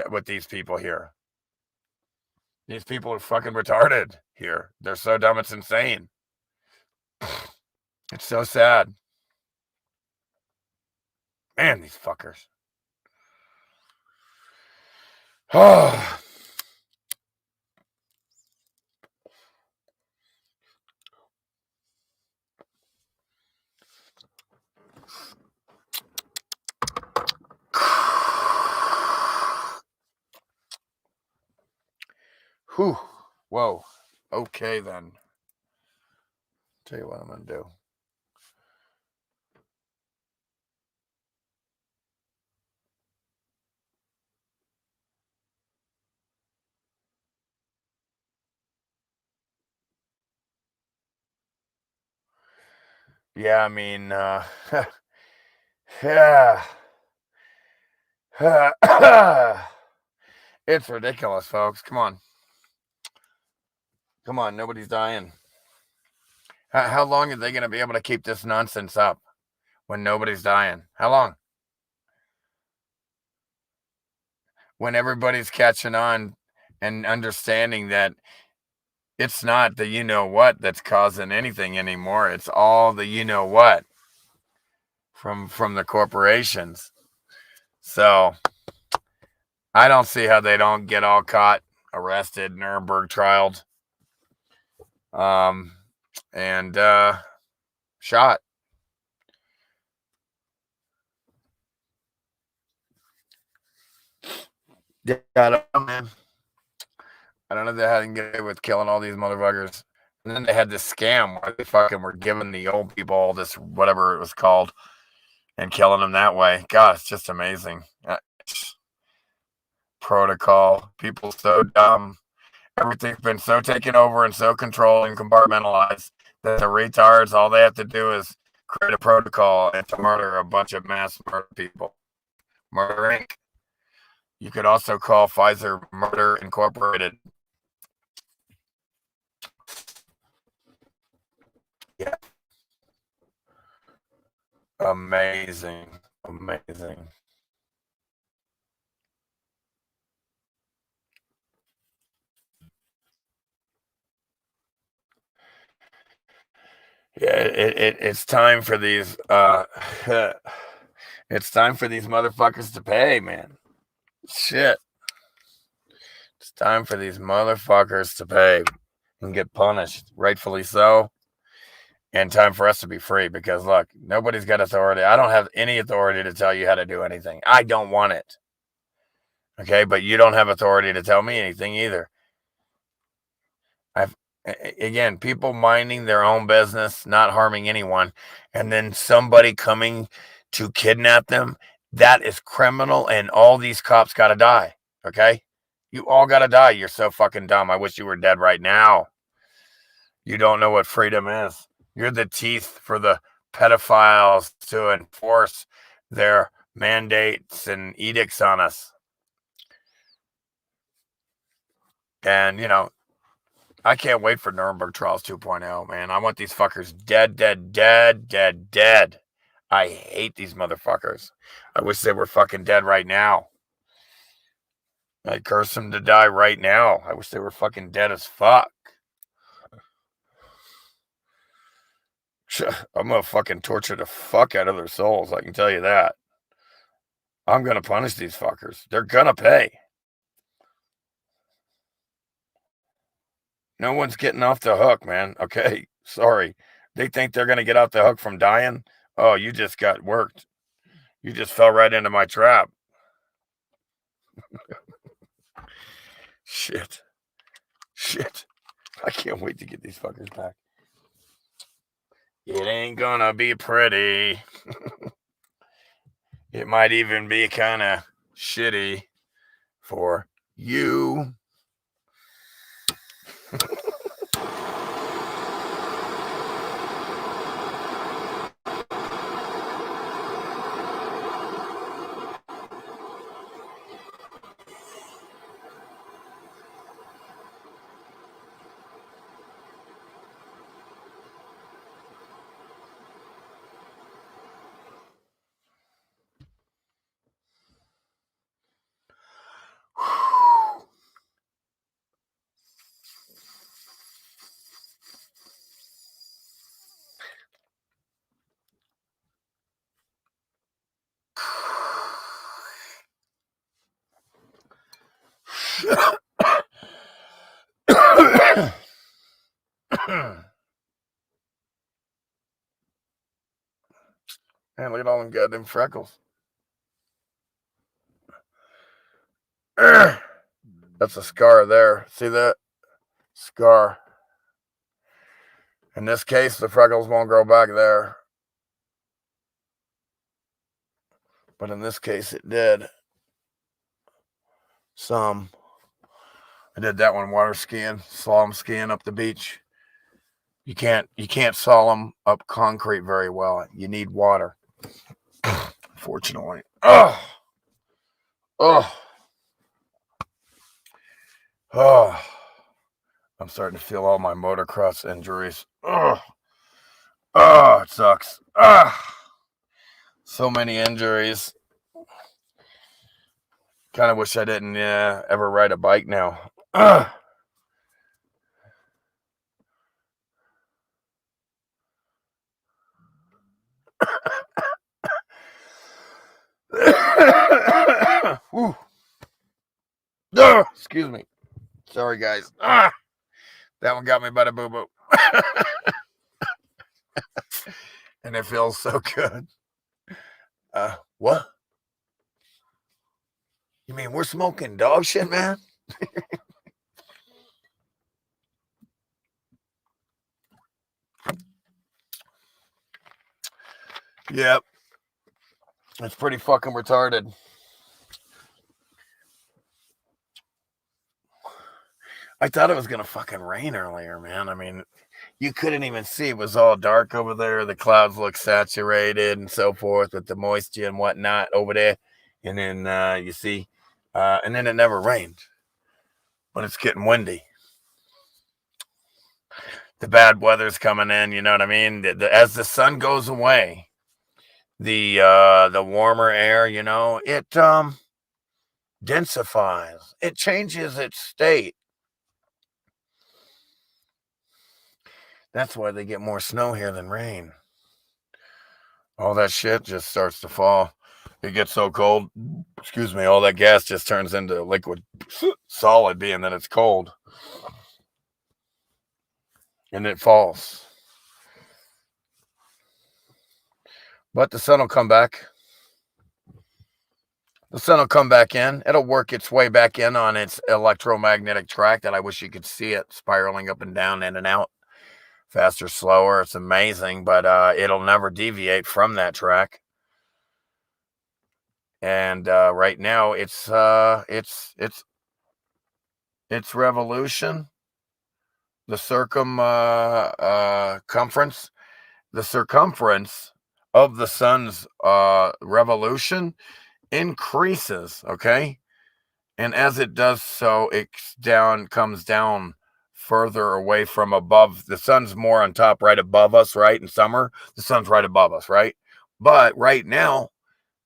with these people here. These people are fucking retarded here. They're so dumb, it's insane. It's so sad. Man, these fuckers. Oh. Whew. Whoa. Okay, then. Tell you what I'm going to do. Yeah, I mean, yeah. It's ridiculous, folks. Come on. Come on, nobody's dying. How long are they going to be able to keep this nonsense up when nobody's dying? How long? When everybody's catching on and understanding that it's not the you-know-what that's causing anything anymore. It's all the you-know-what from the corporations. So I don't see how they don't get all caught, arrested, Nuremberg trialed, and shot. Yeah, I don't know, man. I don't know if they had to get away with killing all these motherfuckers. And then they had this scam where they fucking were giving the old people all this, whatever it was called, and killing them that way. God, it's just amazing. Protocol. People so dumb. Everything's been so taken over and so controlled and compartmentalized that the retards, all they have to do is create a protocol and to murder a bunch of mass murder people. Murder Inc. You could also call Pfizer Murder Incorporated. Yeah. Amazing. Amazing. Yeah, it's time for these it's time for these motherfuckers to pay, man. Shit. It's time for these motherfuckers to pay and get punished, rightfully so. And time for us to be free because, look, nobody's got authority. I don't have any authority to tell you how to do anything. I don't want it. Okay, but you don't have authority to tell me anything either. Again, people minding their own business, not harming anyone, and then somebody coming to kidnap them, that is criminal, and all these cops got to die, okay? You all got to die. You're so fucking dumb. I wish you were dead right now. You don't know what freedom is. You're the teeth for the pedophiles to enforce their mandates and edicts on us. And, you know, I can't wait for Nuremberg Trials 2.0, man. I want these fuckers dead, dead, dead, dead, dead. I hate these motherfuckers. I wish they were fucking dead right now. I curse them to die right now. I wish they were fucking dead as fuck. I'm gonna fucking torture the fuck out of their souls, I can tell you that. I'm gonna punish these fuckers. They're gonna pay. No one's getting off the hook, man. Okay, sorry. They think they're gonna get off the hook from dying? Oh, you just got worked. You just fell right into my trap. Shit. I can't wait to get these fuckers back. It ain't gonna be pretty. It might even be kind of shitty for you. Man, look at all them goddamn freckles. That's a scar there. See that? Scar. In this case, the freckles won't grow back there. But in this case, it did. Some. I did that one water skiing, slalom skiing up the beach. You can't slalom up concrete very well. You need water. Unfortunately. I'm starting to feel all my motocross injuries. It sucks. So many injuries. Kind of wish I didn't ever ride a bike now. Excuse me. Sorry, guys. That one got me by the boo-boo. And it feels so good. What? You mean we're smoking dog shit, man? Yep. It's pretty fucking retarded. I thought it was going to fucking rain earlier, man. I mean, you couldn't even see. It was all dark over there. The clouds look saturated and so forth with the moisture and whatnot over there. And then you see, and then it never rained. But it's getting windy. The bad weather's coming in, you know what I mean? As the sun goes away, the warmer air, you know, it densifies. It changes its state. That's why they get more snow here than rain. All that shit just starts to fall. It gets so cold, excuse me, all that gas just turns into liquid solid, being that it's cold. And it falls. But the sun will come back. The sun will come back in. It'll work its way back in on its electromagnetic track that I wish you could see it spiraling up and down, in and out, faster, slower. It's amazing, but it'll never deviate from that track. And right now, it's revolution, the circumference of the sun's revolution increases, okay? And as it does so, it comes down further away from above. The sun's more on top, right above us, right? In summer, the sun's right above us, right? But right now,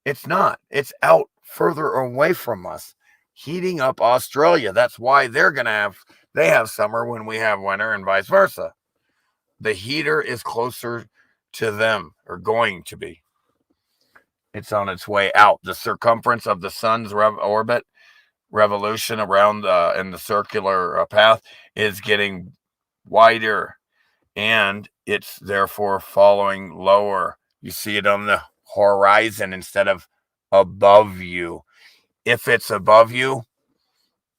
it's not. It's out further away from us, heating up Australia. That's why they have summer when we have winter, and vice versa. The heater is closer to them, or going to be. It's on its way out. The circumference of the sun's orbit revolution around in the circular path is getting wider, and it's therefore following lower. You see it on the horizon instead of above you. If it's above you,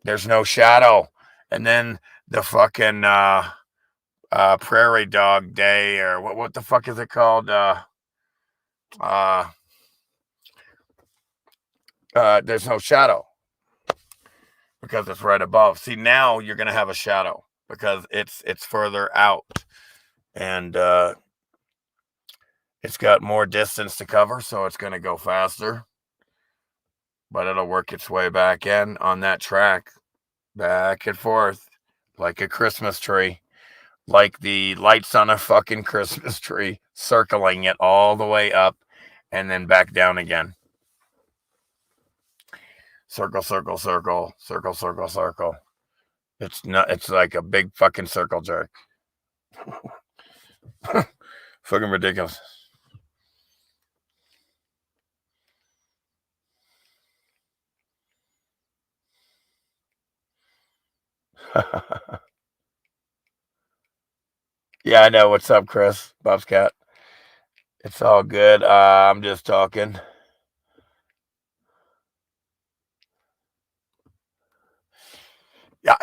there's no shadow. And then the fucking prairie dog day, or what the fuck is it called? There's no shadow because it's right above. See, now you're gonna have a shadow because it's further out, and it's got more distance to cover, so it's gonna go faster. But it'll work its way back in on that track, back and forth, like a Christmas tree, like the lights on a fucking Christmas tree, circling it all the way up and then back down again. Circle, circle, circle, circle, circle, circle. It's like a big fucking circle jerk. Fucking ridiculous. Yeah, I know. What's up, Chris? Bob's cat. It's all good. I'm just talking. Yeah,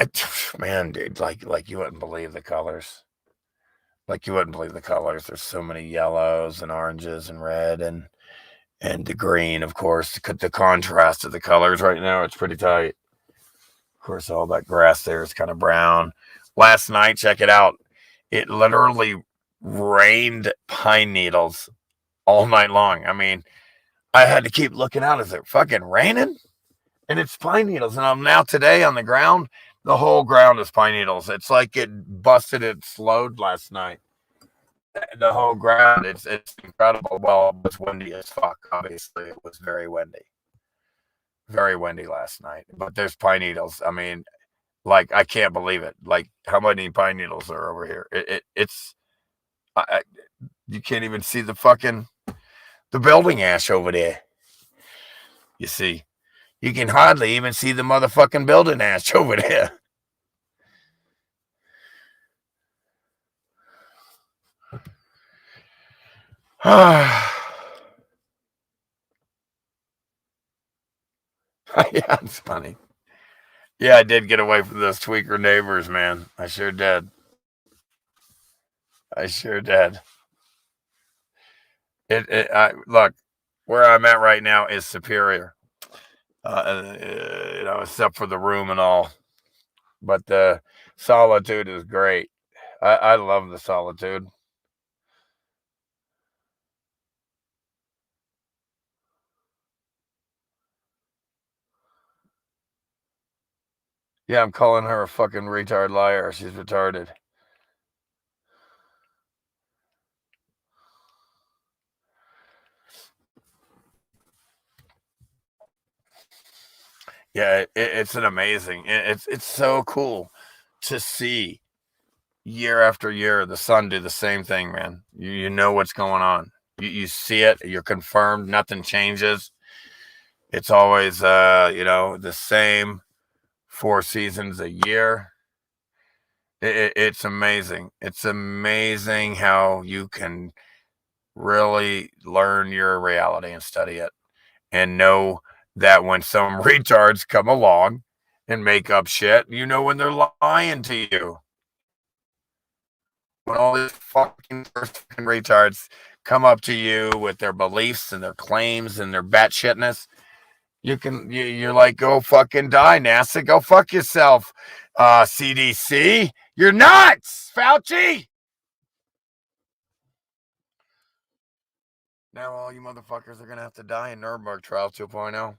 man, dude, like you wouldn't believe the colors. Like you wouldn't believe the colors. There's so many yellows and oranges and red and the green, of course. The contrast of the colors right now, it's pretty tight. Of course, all that grass there is kind of brown. Last night, check it out. It literally rained pine needles all night long. I mean, I had to keep looking out. Is it fucking raining? And it's pine needles. And I'm now today on the ground. The whole ground is pine needles. It's like it busted its load last night. The whole ground. It's incredible. Well, it was windy as fuck. Obviously, it was very windy. Very windy last night. But there's pine needles. I mean, like, I can't believe it. Like, how many pine needles are over here? It's you can't even see the building ash over there. You see, you can hardly even see the motherfucking building ash over there. Yeah, it's funny. Yeah, I did get away from those tweaker neighbors, man. I sure did. Look, where I'm at right now is superior. Except for the room and all. But the solitude is great. I love the solitude. Yeah, I'm calling her a fucking retard liar. She's retarded. Yeah, it's an amazing. It's so cool to see year after year the sun do the same thing, man. You know what's going on. You see it. You're confirmed. Nothing changes. It's always the same 4 seasons a year. It's amazing. It's amazing how you can really learn your reality and study it and know that when some retards come along and make up shit, you know when they're lying to you. When all these fucking retards come up to you with their beliefs and their claims and their batshitness, you're like, go fucking die, NASA. Go fuck yourself, CDC. You're nuts, Fauci. Now all you motherfuckers are gonna have to die in Nuremberg Trial 2.0.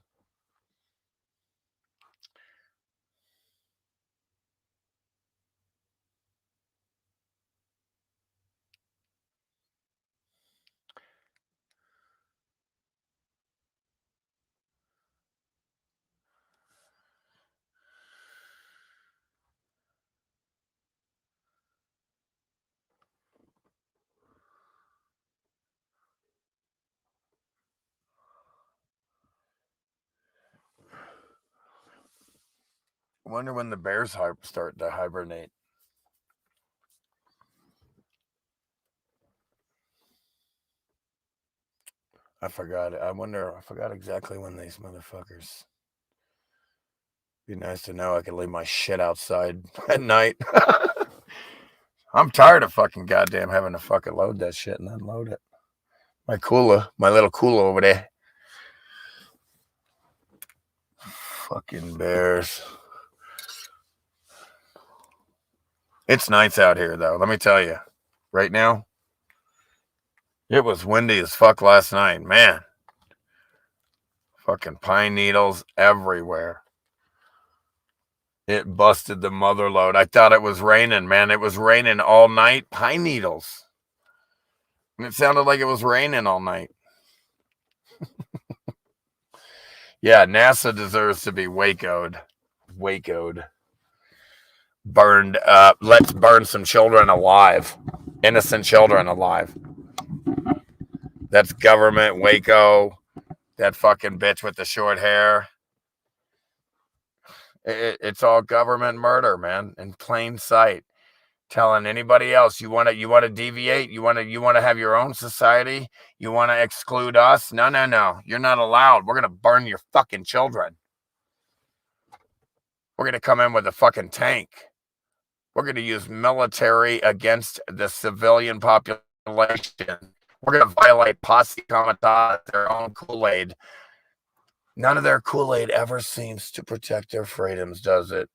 I wonder when the bears start to hibernate. I forgot exactly when these motherfuckers. Be nice to know I could leave my shit outside at night. I'm tired of fucking goddamn having to fucking load that shit and unload it. My little cooler over there. Fucking bears. It's nice out here, though. Let me tell you. Right now, it was windy as fuck last night. Man. Fucking pine needles everywhere. It busted the mother load. I thought it was raining, man. It was raining all night. Pine needles. And it sounded like it was raining all night. Yeah, NASA deserves to be wacoed. Burned up. Let's burn some children alive. Innocent children alive. That's government Waco. That fucking bitch with the short hair. It's all government murder, man, in plain sight. Telling anybody else you want to deviate, you want to have your own society, you want to exclude us. No, you're not allowed. We're gonna burn your fucking children. We're gonna come in with a fucking tank. We're gonna use military against the civilian population. We're gonna violate posse comitatus, their own Kool-Aid. None of their Kool-Aid ever seems to protect their freedoms, does it?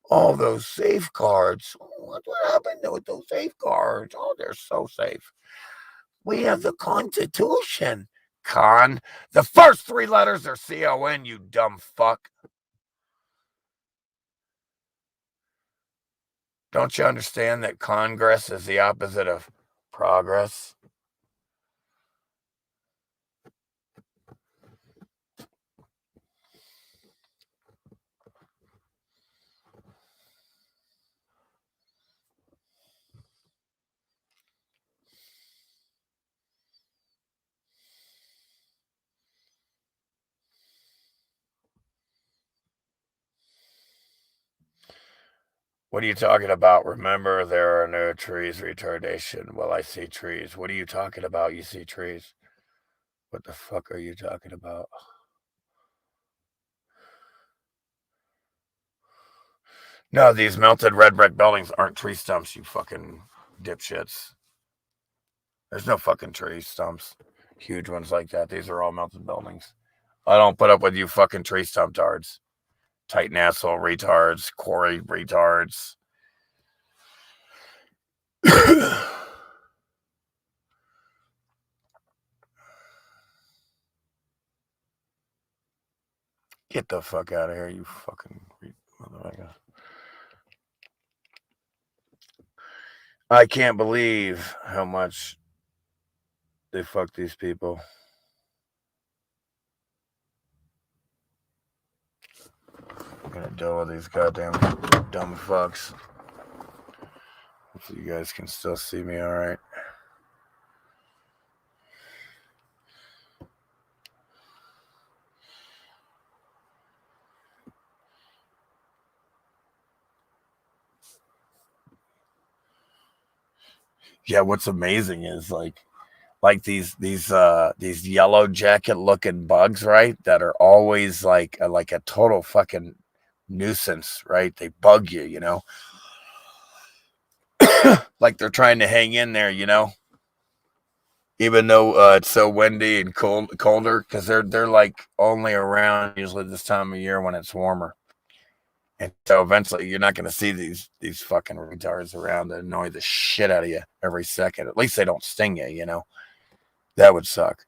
All those safeguards. What happened with those safeguards? Oh, they're so safe. We have the Constitution. The first three letters are C-O-N, you dumb fuck. Don't you understand that Congress is the opposite of progress? What are you talking about? Remember, there are no trees, retardation. Well, I see trees. What are you talking about? You see trees. What the fuck are you talking about? No, these melted red brick buildings aren't tree stumps, you fucking dipshits. There's no fucking tree stumps. Huge ones like that. These are all melted buildings. I don't put up with you fucking tree stump tards. Titan asshole retards, quarry retards. Get the fuck out of here, you fucking motherfucker. I can't believe how much they fuck these people. I'm gonna deal with these goddamn dumb fucks. Hopefully you guys can still see me all right. Yeah, what's amazing is, like, like these yellow jacket looking bugs, right? That are always like a total fucking nuisance, right? They bug you, you know, like they're trying to hang in there, you know, even though it's so windy and colder, because they're like only around usually this time of year when it's warmer. And so eventually you're not going to see these fucking retards around that annoy the shit out of you every second. At least they don't sting you, you know. That would suck.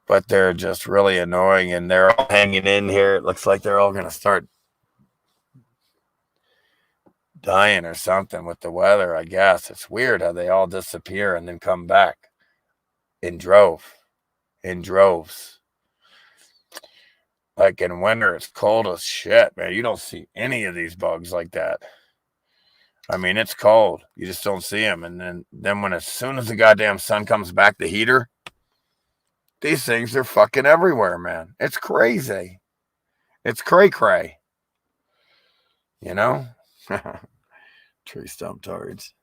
But they're just really annoying, and they're all hanging in here. It looks like they're all going to start dying or something with the weather, I guess. It's weird how they all disappear and then come back in droves. Like in winter, it's cold as shit, man. You don't see any of these bugs like that. I mean, it's cold. You just don't see them. And then when as soon as the goddamn sun comes back, the heater, these things are fucking everywhere, man. It's crazy. It's cray-cray. You know? Tree stump tards.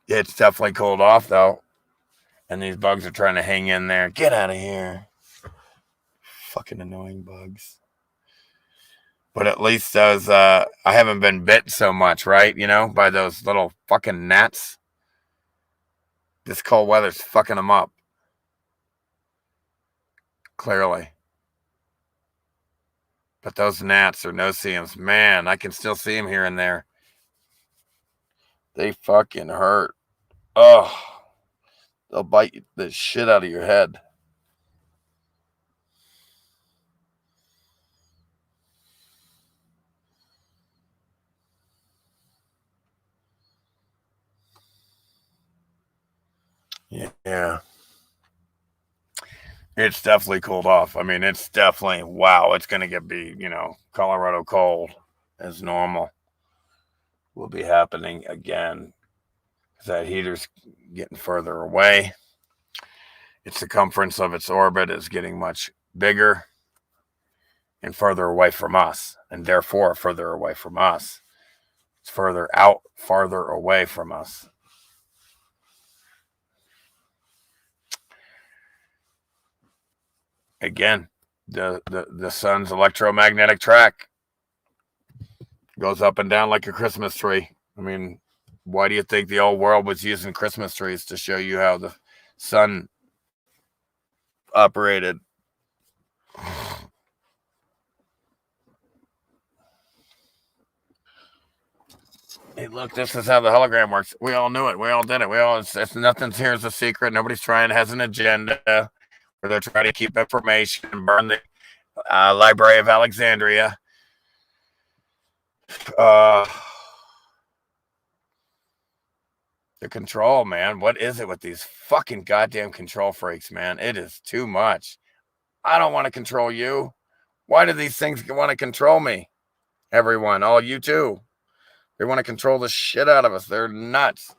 It's definitely cooled off, though. And these bugs are trying to hang in there. Get out of here. Fucking annoying bugs. But at least those, I haven't been bit so much, right? You know, by those little fucking gnats. This cold weather's fucking them up. Clearly. But those gnats or no-see-ums, man, I can still see them here and there. They fucking hurt. Oh, they'll bite the shit out of your head. Yeah. It's definitely cooled off. I mean, it's definitely, wow, it's going to be, you know, Colorado cold as normal. Will be happening again. That heater's getting further away. Its circumference of its orbit is getting much bigger and further away from us, and therefore further away from us. It's further out, farther away from us. Again, the sun's electromagnetic track goes up and down like a Christmas tree. I mean, why do you think the old world was using Christmas trees? To show you how the sun operated. Hey, look, this is how the hologram works. We all knew it. We all did it. It's nothing's here is a secret. Nobody's trying, has an agenda where they're trying to keep information and burn the Library of Alexandria. The control, man. What is it with these fucking goddamn control freaks, man? It is too much. I don't want to control you. Why do these things want to control me? Everyone, all you too. They want to control the shit out of us. They're nuts.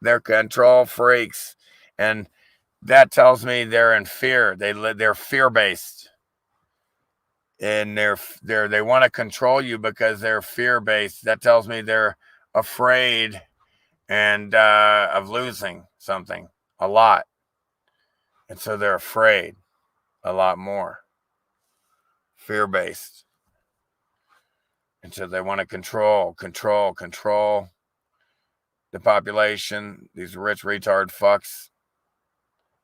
They're control freaks. And that tells me they're in fear. They're fear-based. And they want to control you because they're fear-based. That tells me they're afraid and of losing something a lot. And so they're afraid a lot more. Fear-based. And so they want to control the population. These rich retard fucks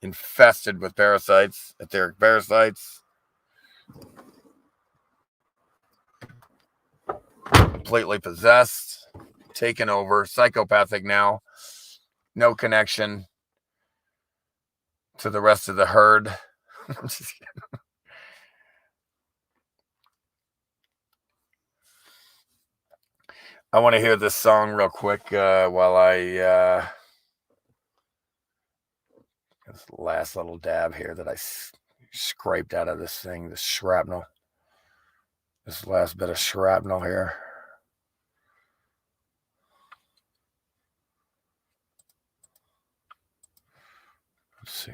infested with parasites, etheric parasites. Completely possessed, taken over, psychopathic now. No connection to the rest of the herd. I'm just kidding. I want to hear this song real quick while I this last little dab here that I scraped out of this thing, this shrapnel. This last bit of shrapnel here. Let's see.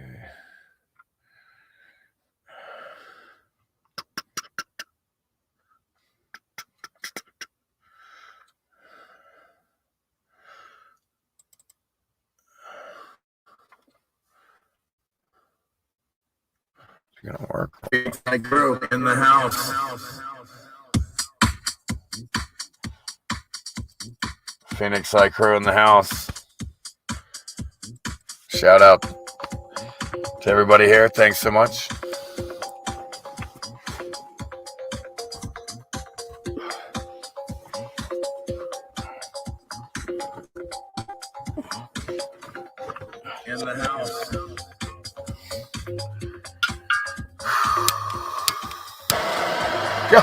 It's gonna work. I grew in the house. Phoenix Eye Crew in the house. Shout out to everybody here. Thanks so much. In the house. Go.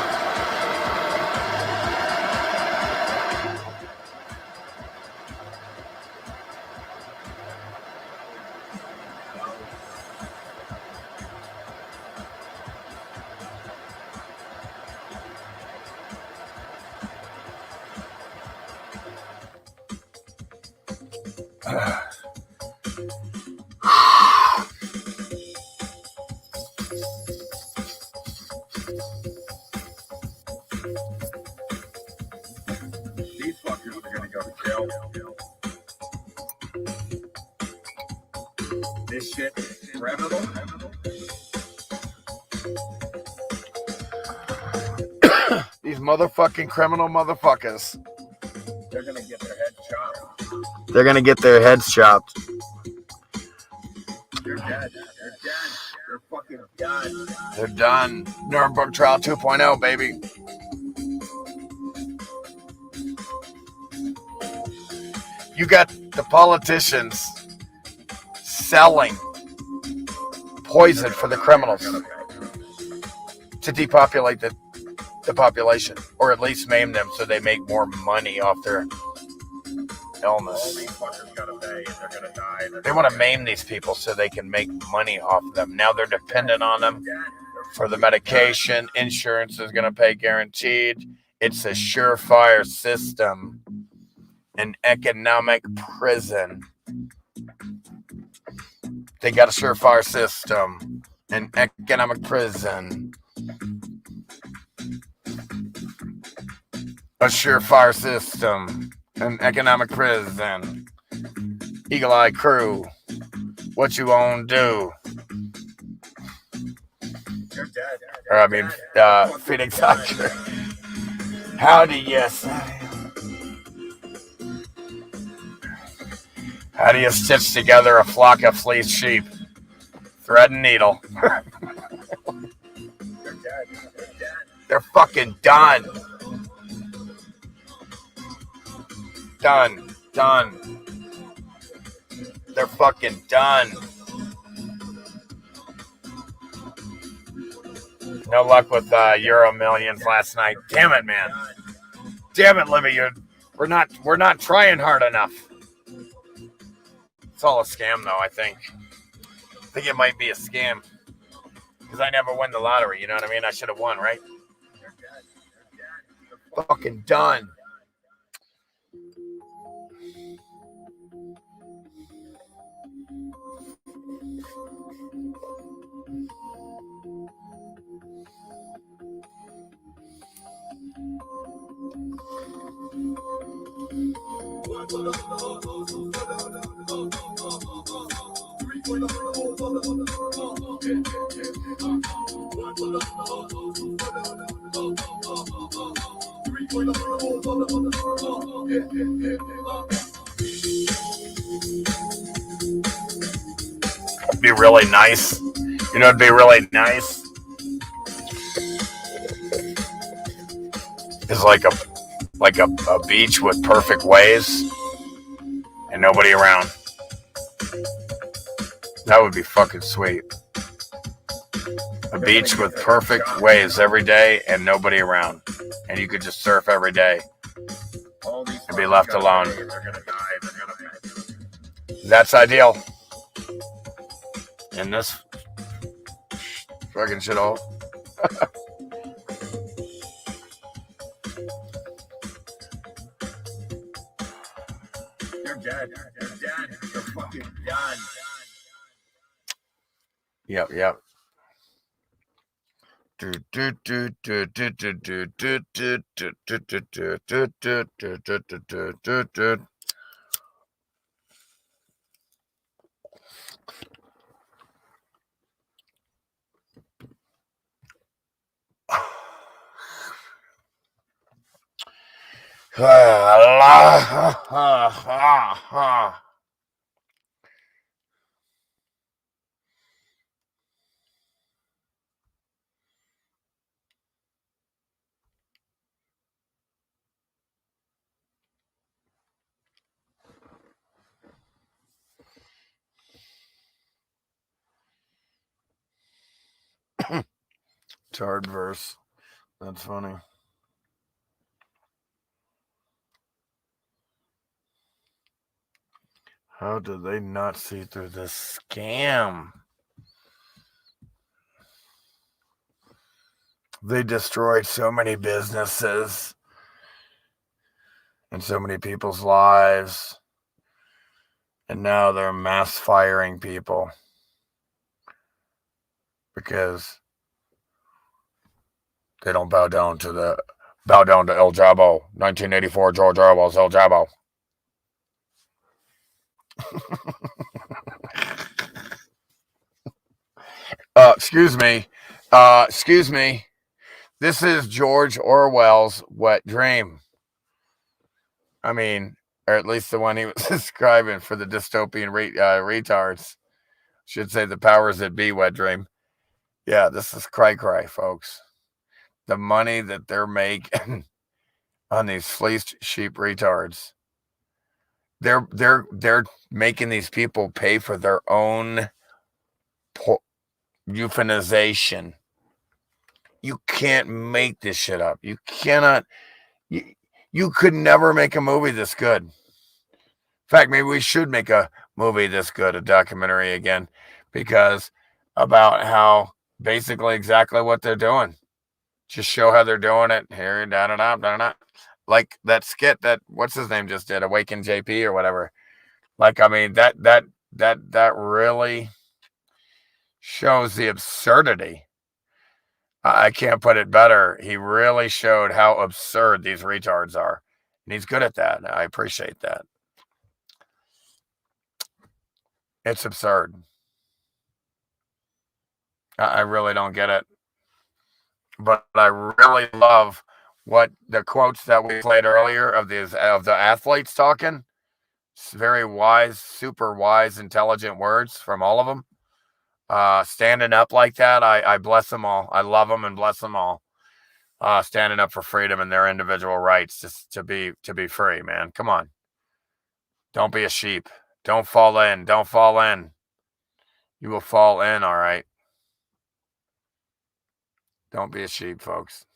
These fuckers are gonna go to jail. This shit is criminal. These motherfucking criminal motherfuckers. They're gonna get their head chopped. They're gonna get their heads chopped. They're dead. They're dead. They're fucking done. They're done. Nuremberg Trial 2.0, baby. You got the politicians selling poison for the criminals to depopulate the population, or at least maim them so they make more money off their All illness. these fuckers gotta pay, and they're gonna die. They want to maim these people so they can make money off them. Now they're dependent on them for the medication. Insurance is going to pay guaranteed. It's a surefire system. An economic prison. They got a surefire system. An economic prison. A surefire system. An economic prison. Eagle Eye Crew. What you won't do. They're dead. Or I mean, Phoenix Eye Crew. Howdy, yes. How do you stitch together a flock of fleeced sheep? Thread and needle. They're dead. They're dead. They're fucking done. Done. They're fucking done. No luck with Euro Millions last night. Damn it, man. Damn it, Libby. We're not trying hard enough. It's all a scam, though. I think it might be a scam because I never win the lottery. You know what I mean? I should have won, right? Fucking done. Be really nice. You know, it'd be really nice. It's like a beach with perfect waves and nobody around. That would be fucking sweet. A beach with perfect waves every day and nobody around. And you could just surf every day and be left alone. That's ideal. And this fucking shit all. They're dead. They're dead. They're fucking done. Yep. Tard verse. That's funny. How did they not see through this scam? They destroyed so many businesses and so many people's lives. And now they're mass firing people because they don't bow down to El Jabo. 1984 George Orwell's El Jabo. Excuse me. Excuse me. This is George Orwell's Wet Dream. I mean, or at least the one he was describing for the dystopian retards. Should say the powers that be Wet Dream. Yeah, this is cry, folks. The money that they're making on these fleeced sheep retards. They're making these people pay for their own euthanization. You can't make this shit up. You cannot. You could never make a movie this good. In fact, maybe we should make a movie this good, a documentary again, because about how basically exactly what they're doing. Just show how they're doing it here, da. Like that skit that what's his name just did, Awaken JP or whatever. Like, I mean, that really shows the absurdity. I can't put it better. He really showed how absurd these retards are. And he's good at that. I appreciate that. It's absurd. I really don't get it. But I really love what the quotes that we played earlier of the athletes talking. It's very wise, super wise, intelligent words from all of them. Standing up like that, I bless them all. I love them and bless them all. Standing up for freedom and their individual rights, just to be free, man. Come on. Don't be a sheep. Don't fall in. Don't fall in. You will fall in, all right. Don't be a sheep, folks.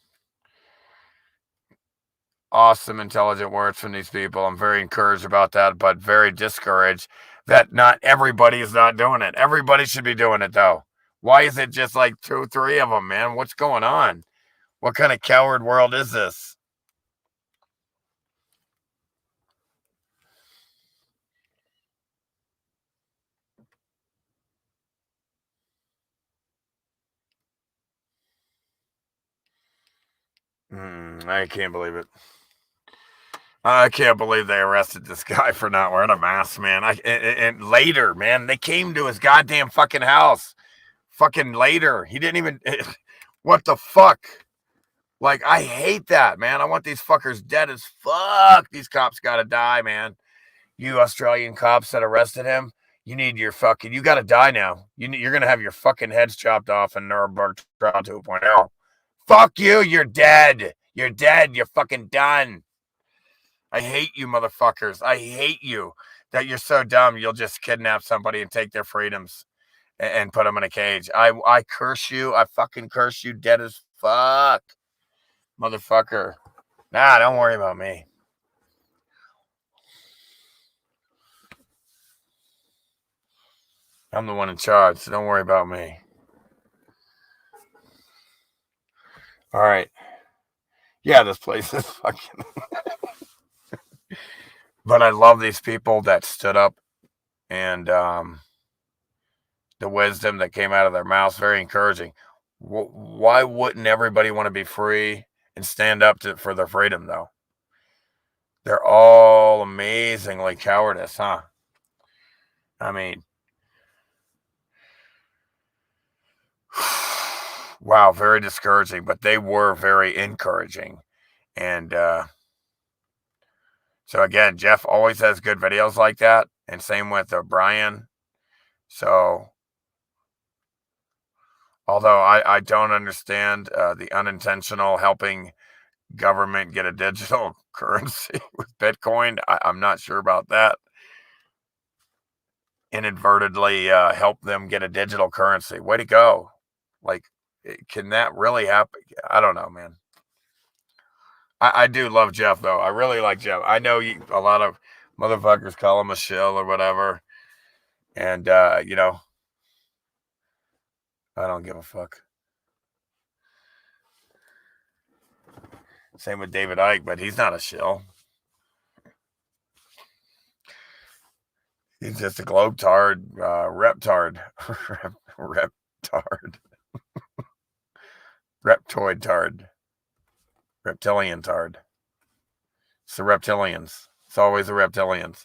Awesome, intelligent words from these people. I'm very encouraged about that, but very discouraged that not everybody is not doing it. Everybody should be doing it, though. Why is it just like 2 or 3 of them, man? What's going on? What kind of coward world is this? I can't believe it. I can't believe they arrested this guy for not wearing a mask, man. And later, man, they came to his goddamn fucking house. Fucking later. He didn't even... What the fuck? Like, I hate that, man. I want these fuckers dead as fuck. These cops gotta die, man. You Australian cops that arrested him, you gotta die now. You're gonna have your fucking heads chopped off in Nuremberg trial 2.0. Fuck you, you're dead. You're dead. You're fucking done. I hate you, motherfuckers. I hate you that you're so dumb you'll just kidnap somebody and take their freedoms and put them in a cage. I curse you. I fucking curse you dead as fuck, motherfucker. Nah, don't worry about me. I'm the one in charge, so don't worry about me. All right. Yeah, this place is fucking... But I love these people that stood up and the wisdom that came out of their mouths, very encouraging. Why wouldn't everybody want to be free and stand up for their freedom, though? They're all amazingly cowardice, huh? I mean, wow, very discouraging, but they were very encouraging. And So again, Jeff always has good videos like that, and same with Brian. So, although I don't understand the unintentional helping government get a digital currency with Bitcoin, I'm not sure about that. Inadvertently help them get a digital currency. Way to go. Like, can that really happen? I don't know, man. I do love Jeff, though. I really like Jeff. I know a lot of motherfuckers call him a shill or whatever. And, you know, I don't give a fuck. Same with David Icke, but he's not a shill. He's just a globetard, reptard. Reptard. Reptoid tard. Reptilian tard. It's the reptilians. It's always the reptilians.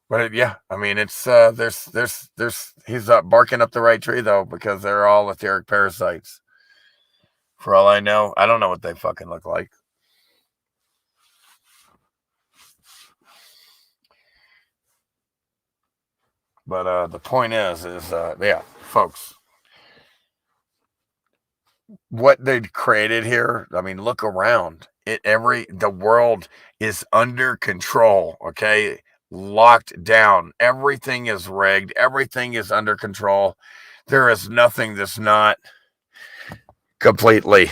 But yeah, I mean, it's he's barking up the right tree though, because they're all etheric parasites. For all I know, I don't know what they fucking look like. But the point is yeah, folks, what they created here, I mean, look around. The world is under control, okay? Locked down. Everything is rigged. Everything is under control. There is nothing that's not completely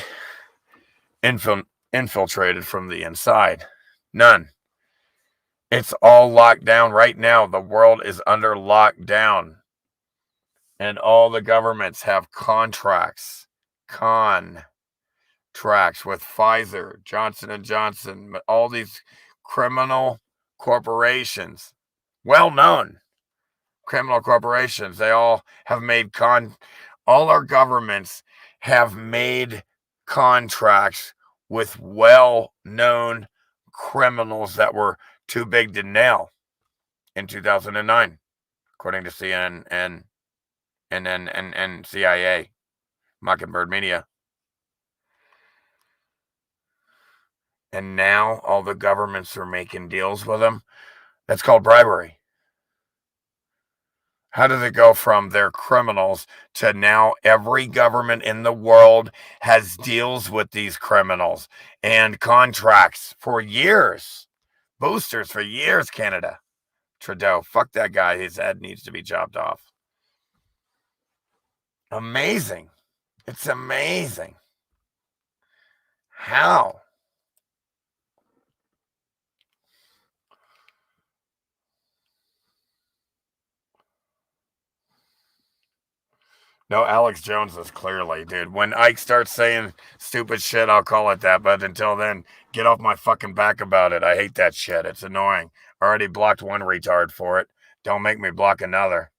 infiltrated from the inside. None. It's all locked down right now. The world is under lockdown. And all the governments have contracts with Pfizer, Johnson & Johnson, all these criminal corporations, well-known criminal corporations. They all have made all our governments have made contracts with well-known criminals that were too big to nail in 2009, according to CNN and CIA, Mockingbird Media. And now all the governments are making deals with them. That's called bribery. How does it go from they're criminals to now every government in the world has deals with these criminals and contracts for years? Boosters for years, Canada. Trudeau, fuck that guy. His head needs to be chopped off. Amazing. It's amazing. How? No, Alex Jones is clearly, dude. When Ike starts saying stupid shit, I'll call it that. But until then, get off my fucking back about it. I hate that shit. It's annoying. I already blocked one retard for it. Don't make me block another.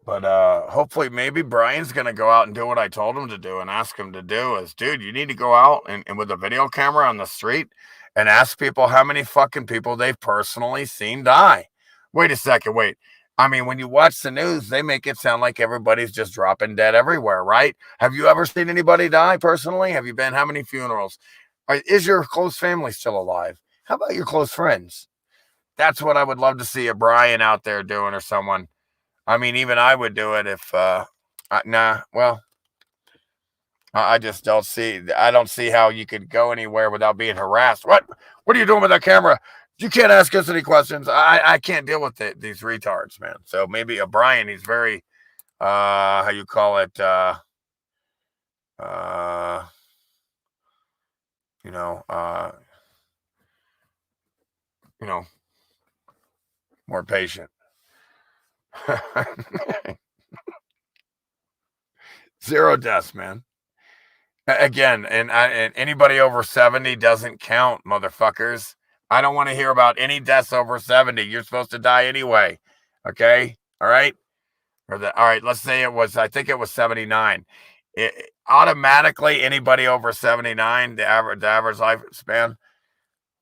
But hopefully maybe Brian's going to go out and do what I told him to do and ask him to do is, dude, you need to go out and with a video camera on the street and ask people how many fucking people they've personally seen die. Wait a second. Wait. I mean, when you watch the news, they make it sound like everybody's just dropping dead everywhere, right? Have you ever seen anybody die personally? Have you been? How many funerals? Is your close family still alive? How about your close friends? That's what I would love to see a Brian out there doing, or someone. I mean, even I would do it if, well, I just don't see, I don't see how you could go anywhere without being harassed. What are you doing with that camera? You can't ask us any questions. I can't deal with these retards, man. So maybe a Brian, he's very, how you call it, more patient. Zero deaths, man. Again, and anybody over 70 doesn't count, motherfuckers. I don't want to hear about any deaths over 70. You're supposed to die anyway. Okay? All right? All right, let's say I think it was 79. Automatically, anybody over 79, the average lifespan,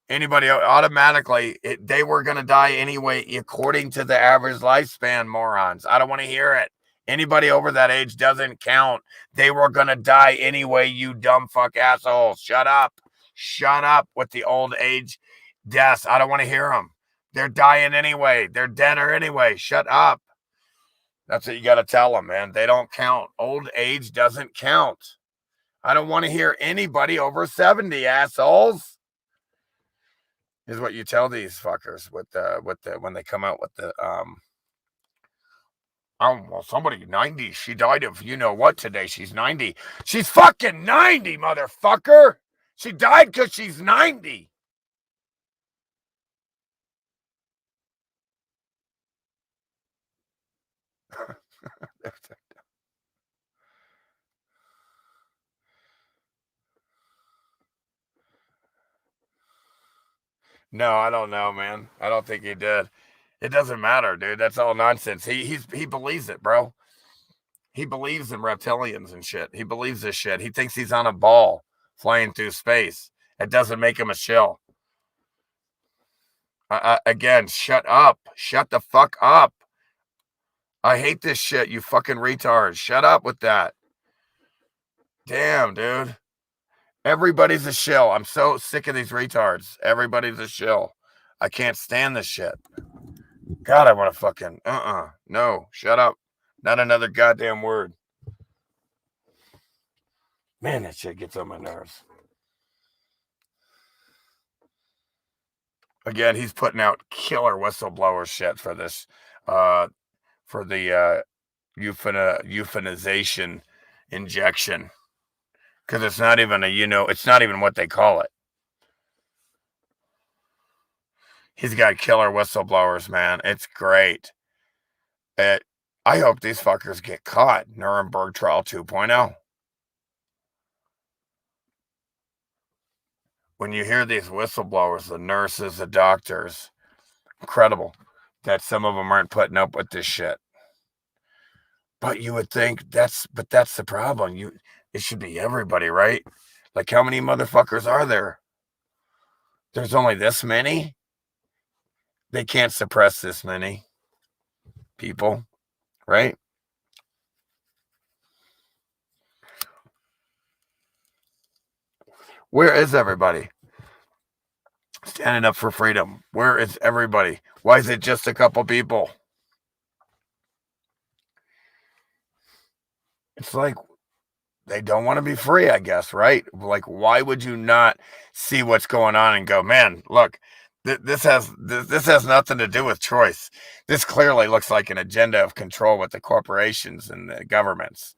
Anybody automatically, they were going to die anyway, according to the average lifespan, morons. I don't want to hear it. Anybody over that age doesn't count. They were going to die anyway, you dumb fuck assholes. Shut up. Shut up with the old age deaths. I don't want to hear them. They're dying anyway. They're deader anyway. Shut up. That's what you got to tell them, man. They don't count. Old age doesn't count. I don't want to hear anybody over 70, assholes. Is what you tell these fuckers with the when they come out with the oh, well, somebody 90. She died of you know what today. She's 90. She's fucking 90, motherfucker. She died because she's 90. No, I don't know, man. I don't think he did. It doesn't matter, dude. That's all nonsense. He believes it, bro. He believes in reptilians and shit. He believes this shit. He thinks he's on a ball flying through space. It doesn't make him a shill. Again, shut up. Shut the fuck up. I hate this shit, you fucking retards. Shut up with that. Damn, dude. Everybody's a shill. I'm so sick of these retards. Everybody's a shill. I can't stand this shit. God, I want to fucking, no, shut up. Not another goddamn word. Man, that shit gets on my nerves. Again, he's putting out killer whistleblower shit for this, for the euthanization injection. Because it's not even it's not even what they call it. He's got killer whistleblowers, man. It's great. I hope these fuckers get caught. Nuremberg Trial 2.0. When you hear these whistleblowers, the nurses, the doctors, incredible that some of them aren't putting up with this shit. But you would think that's the problem. It should be everybody, right? Like, how many motherfuckers are there? There's only this many? They can't suppress this many people, right? Where is everybody standing up for freedom? Where is everybody? Why is it just a couple people? It's like they don't want to be free, I guess, right? Like, why would you not see what's going on and go, man, look, this has nothing to do with choice. This clearly looks like an agenda of control with the corporations and the governments.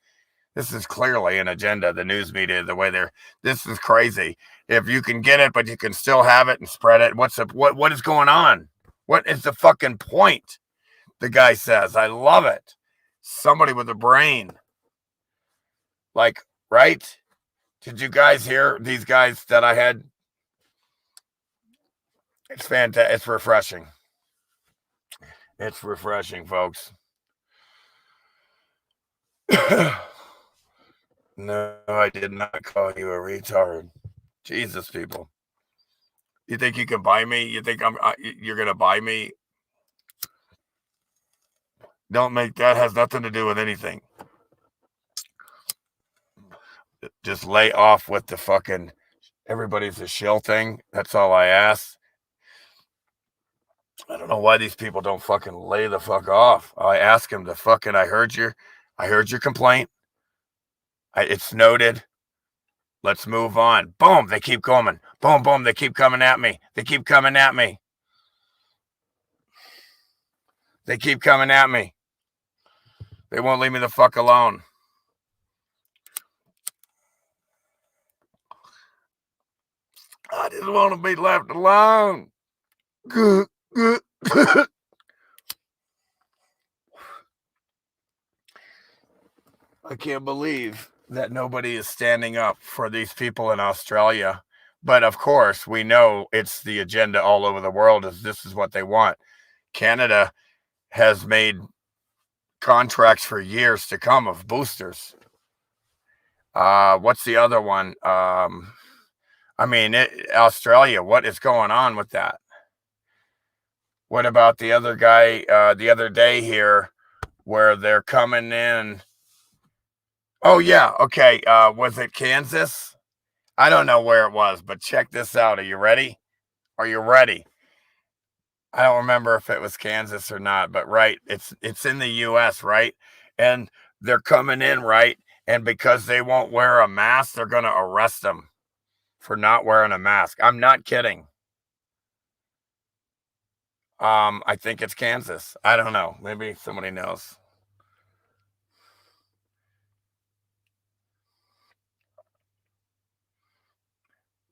This is clearly an agenda, the news media, the way this is crazy. If you can get it, but you can still have it and spread it, what is going on? What is the fucking point? The guy says, I love it. Somebody with a brain. Like, right? Did you guys hear these guys that I had? It's fantastic. It's refreshing. It's refreshing, folks. No, I did not call you a retard. Jesus, people. You think you can buy me? You think you're going to buy me? Don't make that. Has nothing to do with anything. Just lay off with the fucking everybody's a shill thing. That's all I ask. I don't know why these people don't fucking lay the fuck off. I ask them to fucking, I heard your complaint. It's noted. Let's move on. Boom, they keep coming. Boom, boom, they keep coming at me. They keep coming at me. They keep coming at me. They won't leave me the fuck alone. I just want to be left alone. Good. I can't believe that nobody is standing up for these people in Australia. But of course, we know it's the agenda all over the world. This is what they want. Canada has made contracts for years to come of boosters. What's the other one? I mean, Australia, what is going on with that? What about the other guy the other day here where they're coming in? Oh, yeah. Okay. Was it Kansas? I don't know where it was, but check this out. Are you ready? Are you ready? I don't remember if it was Kansas or not, but right. It's in the U.S., right? And they're coming in, right? And because they won't wear a mask, they're going to arrest them for not wearing a mask. I'm not kidding. I think it's Kansas. I don't know. Maybe somebody knows.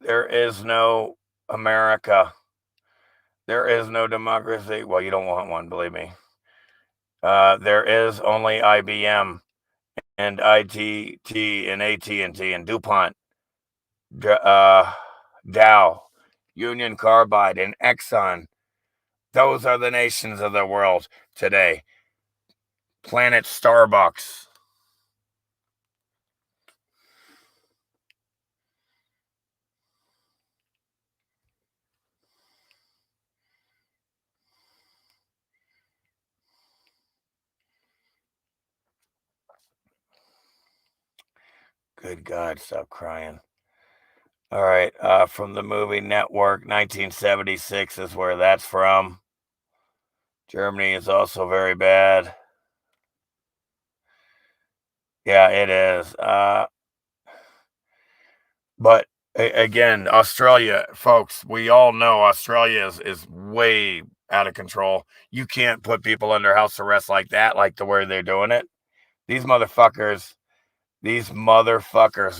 There is no America. There is no democracy. Well, you don't want one, believe me. There is only IBM and ITT and AT&T and DuPont, Dow, Union Carbide, and Exxon. Those are the nations of the world today. Planet Starbucks. Good God, stop crying. All right, from the movie Network, 1976 is where that's from. Germany is also very bad. Yeah, it is. But again, Australia, folks, we all know Australia is way out of control. You can't put people under house arrest like that, like the way they're doing it. These motherfuckers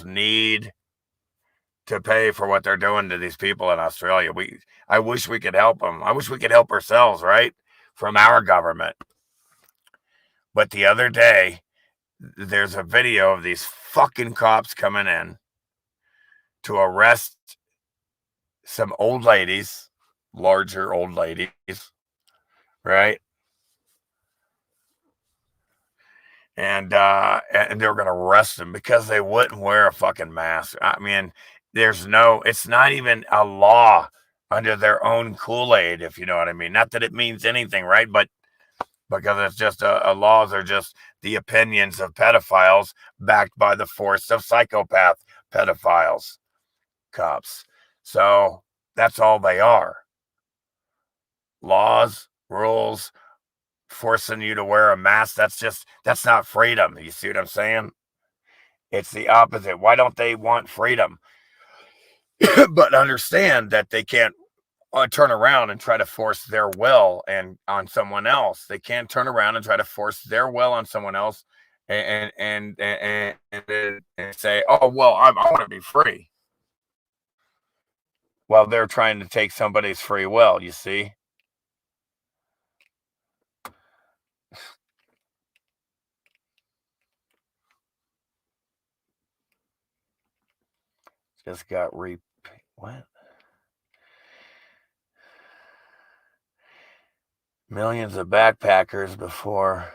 need to pay for what they're doing to these people in Australia. I wish we could help them. I wish we could help ourselves, right? From our government. But the other day, there's a video of these fucking cops coming in to arrest some old ladies, larger old ladies, right? And they were going to arrest them because they wouldn't wear a fucking mask. I mean, it's not even a law under their own Kool-Aid, if you know what I mean. Not that it means anything, right? But because it's just laws are just the opinions of pedophiles backed by the force of psychopath pedophiles, cops. So that's all they are. Laws, rules, forcing you to wear a mask. That's not freedom. You see what I'm saying? It's the opposite. Why don't they want freedom? But understand that they can't turn around and try to force their will and on someone else. They can't turn around and try to force their will on someone else and say, oh, well, I want to be free. Well, they're trying to take somebody's free will, you see? Just got what? Millions of backpackers before.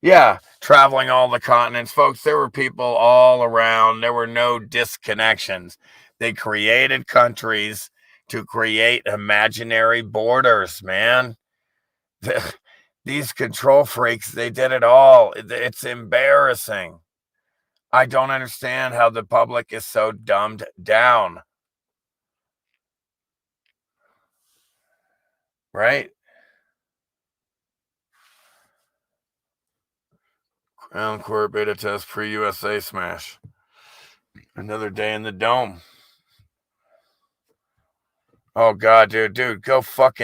Yeah, traveling all the continents. Folks, there were people all around. There were no disconnections. They created countries to create imaginary borders, man. These control freaks, they did it all. It's embarrassing. I don't understand how the public is so dumbed down. Right? Crown Court beta test pre-USA smash. Another day in the dome. Oh, God, dude, go fuck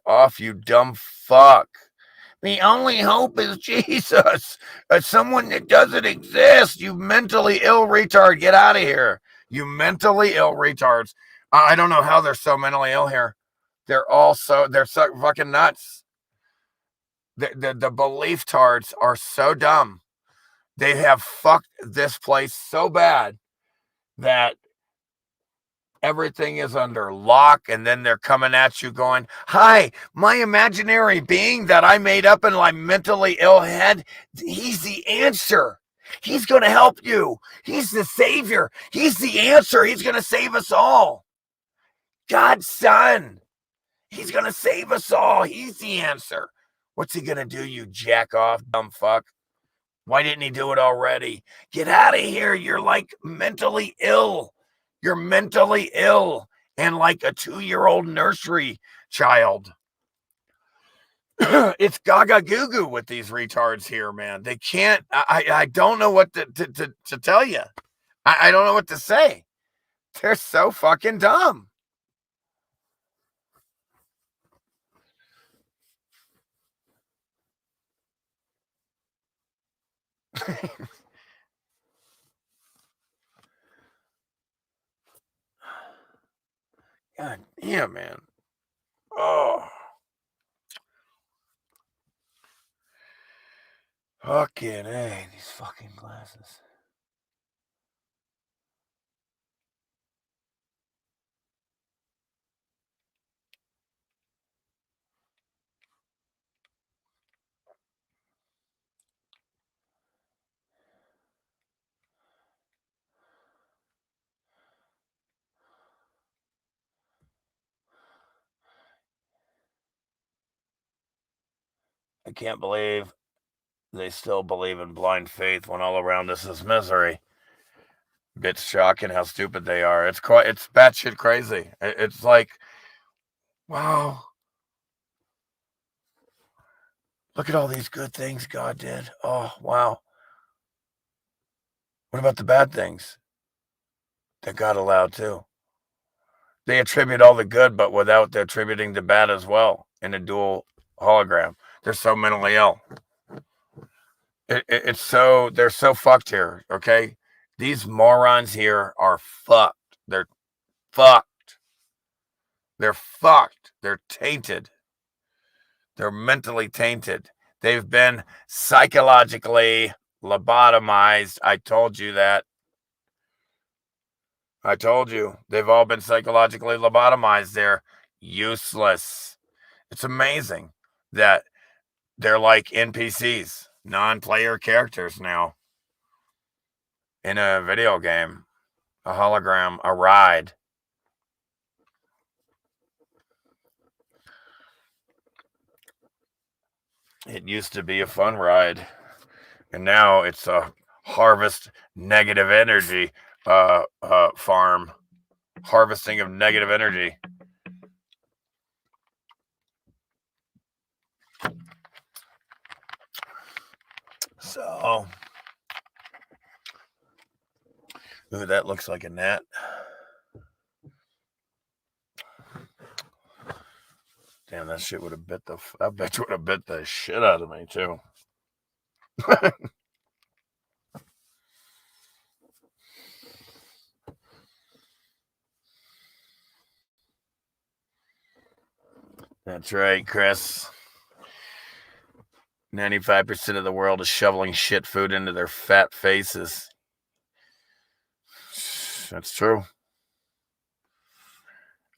off, you dumb fuck. The only hope is Jesus. Someone that doesn't exist. You mentally ill retard. Get out of here. You mentally ill retards. I don't know how they're so mentally ill here. They're so fucking nuts. The belief tards are so dumb. They have fucked this place so bad that everything is under lock, and then they're coming at you going, hi, my imaginary being that I made up in my mentally ill head, he's the answer. He's going to help you. He's the savior. He's the answer. He's going to save us all. God's son. He's going to save us all. He's the answer. What's he going to do, you jack off, dumb fuck? Why didn't he do it already? Get out of here. You're like mentally ill. You're mentally ill and like a 2-year-old nursery child. It's gaga goo goo with these retards here, man. They can't. I don't know what to tell you. I don't know what to say. They're so fucking dumb. God damn, man. Oh. Fucking A, these fucking glasses. I can't believe they still believe in blind faith when all around us is misery. It's shocking how stupid they are. It's batshit crazy. It's like, wow. Look at all these good things God did. Oh, wow. What about the bad things that God allowed too? They attribute all the good, but without attributing the bad as well in a dual hologram. They're so mentally ill. They're so fucked here, okay? These morons here are fucked. They're fucked. They're fucked. They're tainted. They're mentally tainted. They've been psychologically lobotomized. I told you that. I told you. They've all been psychologically lobotomized. They're useless. It's amazing that they're like NPCs, non-player characters now in a video game, a hologram, a ride. It used to be a fun ride, and now it's a harvest negative energy farm, harvesting of negative energy. So, ooh, that looks like a gnat. Damn, that shit would have bit the. I bet you would have bit the shit out of me too. That's right, Chris. 95% of the world is shoveling shit food into their fat faces. That's true.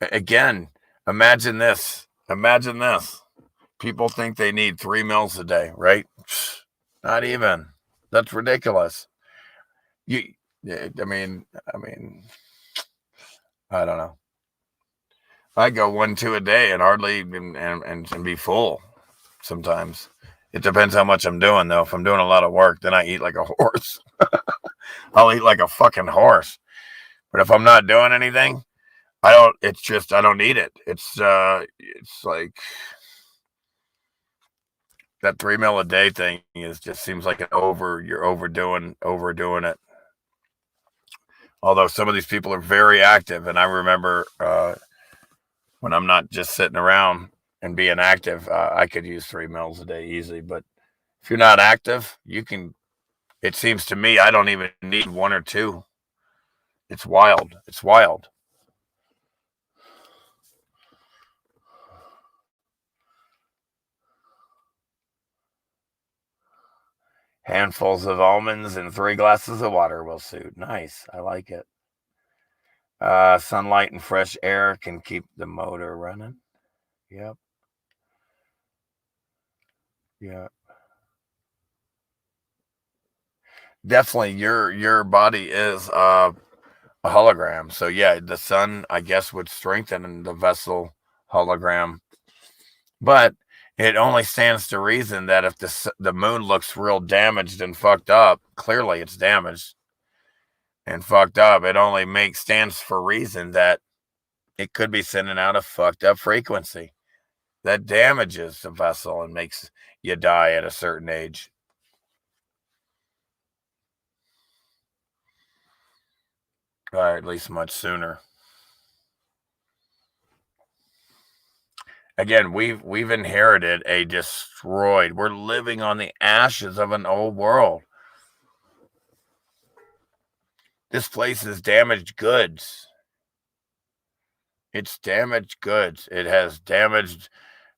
Again, imagine this. Imagine this. People think they need 3 meals a day, right? Not even. That's ridiculous. I mean, I don't know. I go 1-2 a day and hardly and be full sometimes. It depends how much I'm doing, though. If I'm doing a lot of work, then I eat like a horse. I'll eat like a fucking horse. But if I'm not doing anything, I don't need it. It's like that 3 meal a day thing just seems like you're overdoing it. Although some of these people are very active, and I remember when I'm not just sitting around and being active, I could use 3 meals a day easy. But if you're not active, it seems to me, I don't even need 1 or 2. It's wild. It's wild. Handfuls of almonds and 3 glasses of water will suit. Nice. I like it. Sunlight and fresh air can keep the motor running. Yep. Yeah. definitely your body is a hologram. So yeah, the sun, I guess, would strengthen the vessel hologram, but it only stands to reason that if the moon looks real damaged and fucked up, clearly it's damaged and fucked up. It only stands for reason that it could be sending out a fucked up frequency that damages the vessel and makes you die at a certain age. Or at least much sooner. Again, we've inherited a destroyed. We're living on the ashes of an old world. This place is damaged goods. It's damaged goods. It has damaged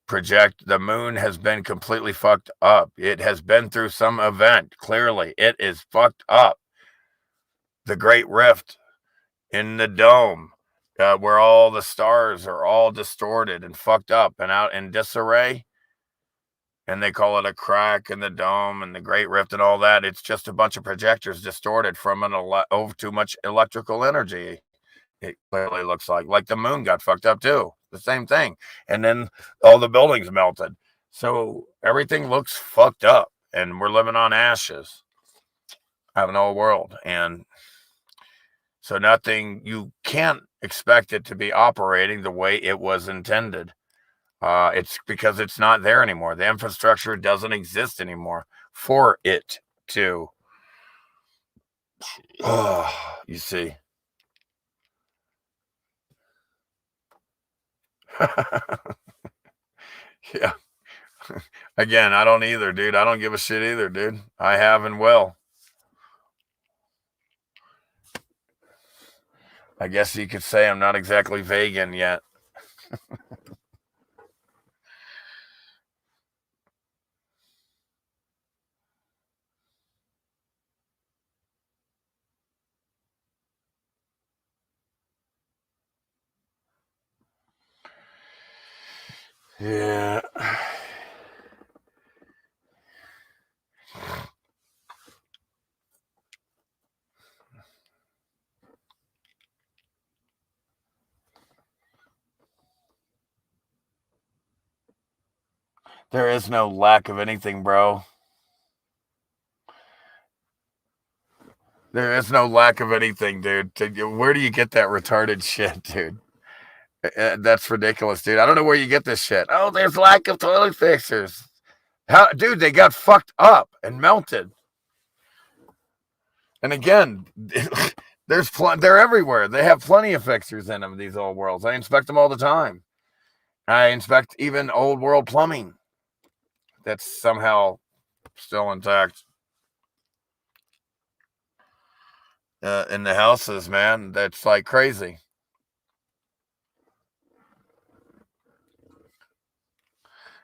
the moon has been completely fucked up. It has been through some event. Clearly, it is fucked up. The Great Rift in the dome, where all the stars are all distorted and fucked up and out in disarray. And they call it a crack in the dome and the Great Rift and all that. It's just a bunch of projectors distorted from over too much electrical energy. It clearly looks like the moon got fucked up too. The same thing. And then all the buildings melted. So everything looks fucked up and we're living on ashes of an old world. And so you can't expect it to be operating the way it was intended. It's because it's not there anymore. The infrastructure doesn't exist anymore for it to. You see. Yeah. Again, I don't either, dude. I don't give a shit either, dude. I have and will. I guess you could say I'm not exactly vegan yet. Yeah. There is no lack of anything, bro. There is no lack of anything, dude. Where do you get that retarded shit, dude? That's ridiculous, dude. I don't know where you get this shit. Oh, there's lack of toilet fixtures. Dude, they got fucked up and melted. And again, they're everywhere. They have plenty of fixtures in them, these old worlds. I inspect them all the time. I inspect even old world plumbing that's somehow still intact. In the houses, man, that's like crazy.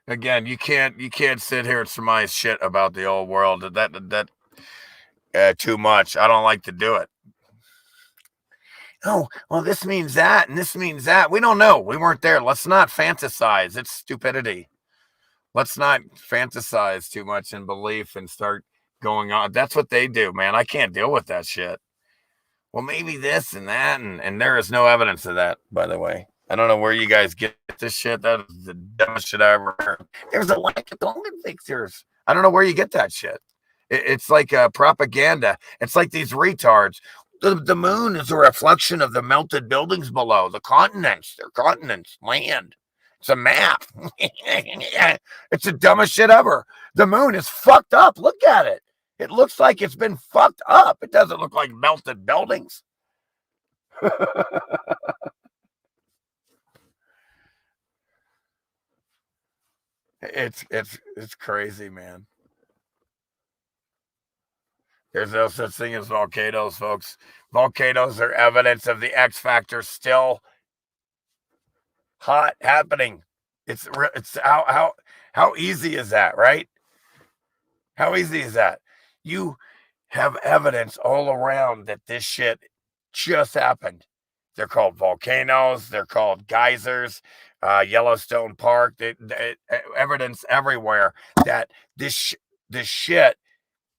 Again, you can't sit here and surmise shit about the old world. That too much. I don't like to do it. Oh, well, this means that, and this means that. We don't know. We weren't there. Let's not fantasize. It's stupidity. Let's not fantasize too much in belief and start going on. That's what they do, man. I can't deal with that shit. Well, maybe this and that, and there is no evidence of that, by the way. I don't know where you guys get this shit. That is the dumbest shit I ever heard. There's a lack of toilet fixtures. I don't know where you get that shit. It's like propaganda. It's like these retards. The moon is a reflection of the melted buildings below. The continents. They're continents. Land. It's a map. It's the dumbest shit ever. The moon is fucked up. Look at it. It looks like it's been fucked up. It doesn't look like melted buildings. It's crazy, man. There's no such thing as volcanoes, folks. Volcanoes are evidence of the X factor still hot happening. It's how easy is that, right? How easy is that? You have evidence all around that this shit just happened. They're called volcanoes. They're called geysers. Yellowstone Park. Evidence everywhere that this shit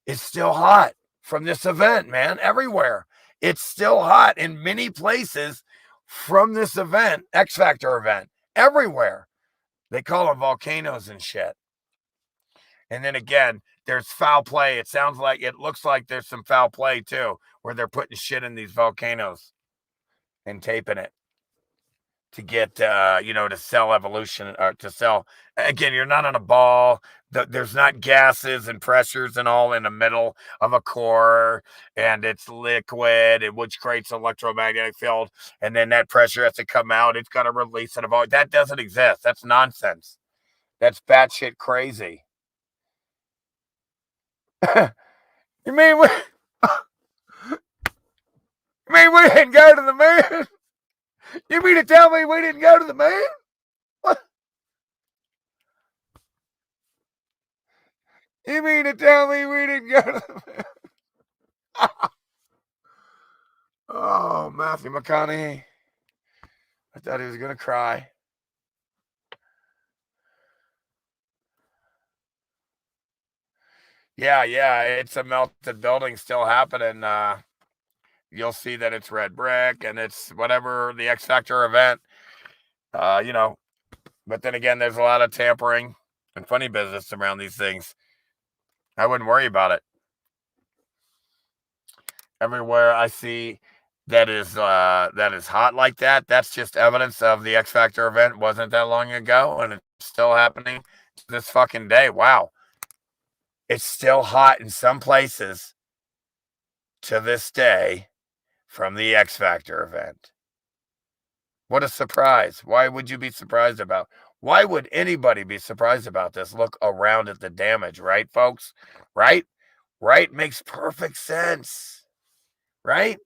is still hot from this event, man. Everywhere. It's still hot in many places from this event, X Factor event. Everywhere. They call them volcanoes and shit. And then again, there's foul play. It looks like there's some foul play too, where they're putting shit in these volcanoes and taping it to get, to sell evolution, or to sell. Again, you're not on a ball. There's not gases and pressures and all in the middle of a core, and it's liquid, which creates an electromagnetic field, and then that pressure has to come out. It's got to release it. That doesn't exist. That's nonsense. That's batshit crazy. You mean we didn't go to the moon? You mean to tell me we didn't go to the moon? What? You mean to tell me we didn't go to the moon? Oh, Matthew McConaughey. I thought he was going to cry. Yeah, it's a melted building still happening. You'll see that it's red brick and it's whatever the X Factor event, But then again, there's a lot of tampering and funny business around these things. I wouldn't worry about it. Everywhere I see that is hot like that, that's just evidence of the X Factor event wasn't that long ago, and it's still happening this fucking day. Wow. It's still hot in some places to this day from the X Factor event. What a surprise. Why would you be surprised about? Why would anybody be surprised about this? Look around at the damage, right, folks? Right? Right? Makes perfect sense. Right?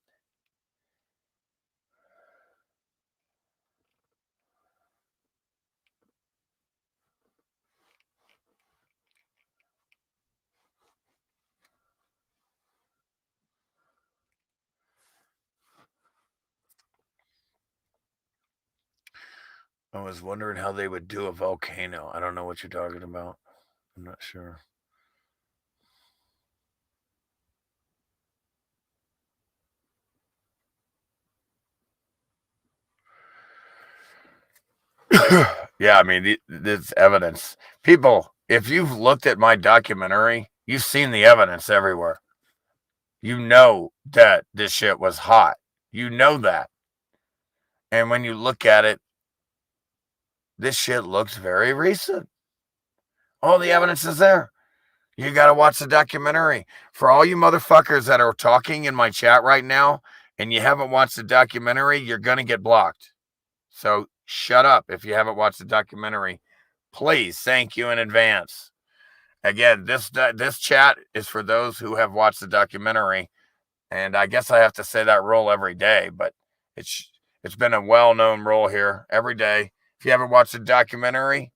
I was wondering how they would do a volcano. I don't know what you're talking about. I'm not sure. Yeah, I mean, there's evidence. People, if you've looked at my documentary, you've seen the evidence everywhere. You know that this shit was hot. You know that. And when you look at it, this shit looks very recent. All the evidence is there. You got to watch the documentary. For all you motherfuckers that are talking in my chat right now and you haven't watched the documentary, you're going to get blocked. So shut up if you haven't watched the documentary. Please, thank you in advance. Again, this chat is for those who have watched the documentary. And I guess I have to say that rule every day, but it's been a well-known rule here every day. If you haven't watched the documentary,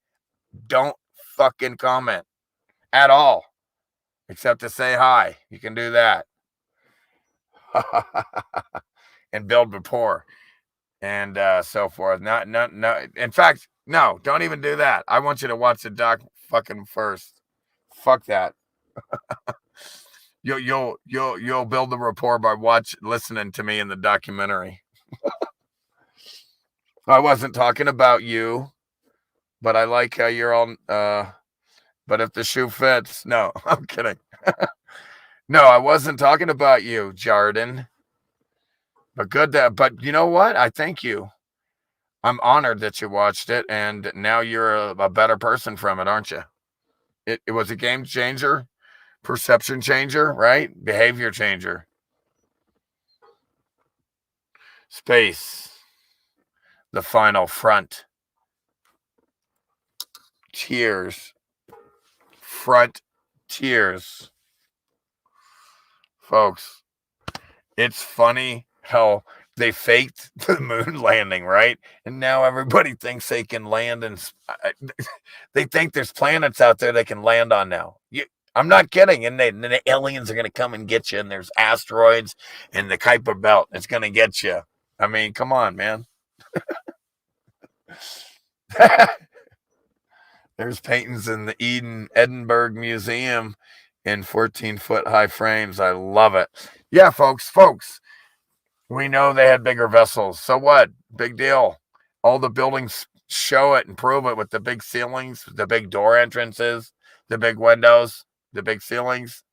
don't fucking comment at all, except to say hi. You can do that. And build rapport and so forth. No. In fact, no, don't even do that. I want you to watch the doc fucking first. Fuck that. You'll build the rapport by listening to me in the documentary. I wasn't talking about you, but I like how you're all but if the shoe fits, no, I'm kidding. No, I wasn't talking about you, Jarden. But you know what? I thank you. I'm honored that you watched it, and now you're a better person from it, aren't you? It was a game changer, perception changer, right? Behavior changer. Space. The final front. Tears. Front tears. Folks, it's funny how they faked the moon landing, right? And now everybody thinks they can land, and they think there's planets out there they can land on now. I'm not kidding. And then the aliens are going to come and get you, and there's asteroids and the Kuiper Belt. It's going to get you. I mean, come on, man. There's paintings in the Edinburgh Museum in 14-foot high frames. I love it. Yeah, folks, we know they had bigger vessels. So what? Big deal. All the buildings show it and prove it with the big ceilings, the big door entrances, the big windows, the big ceilings,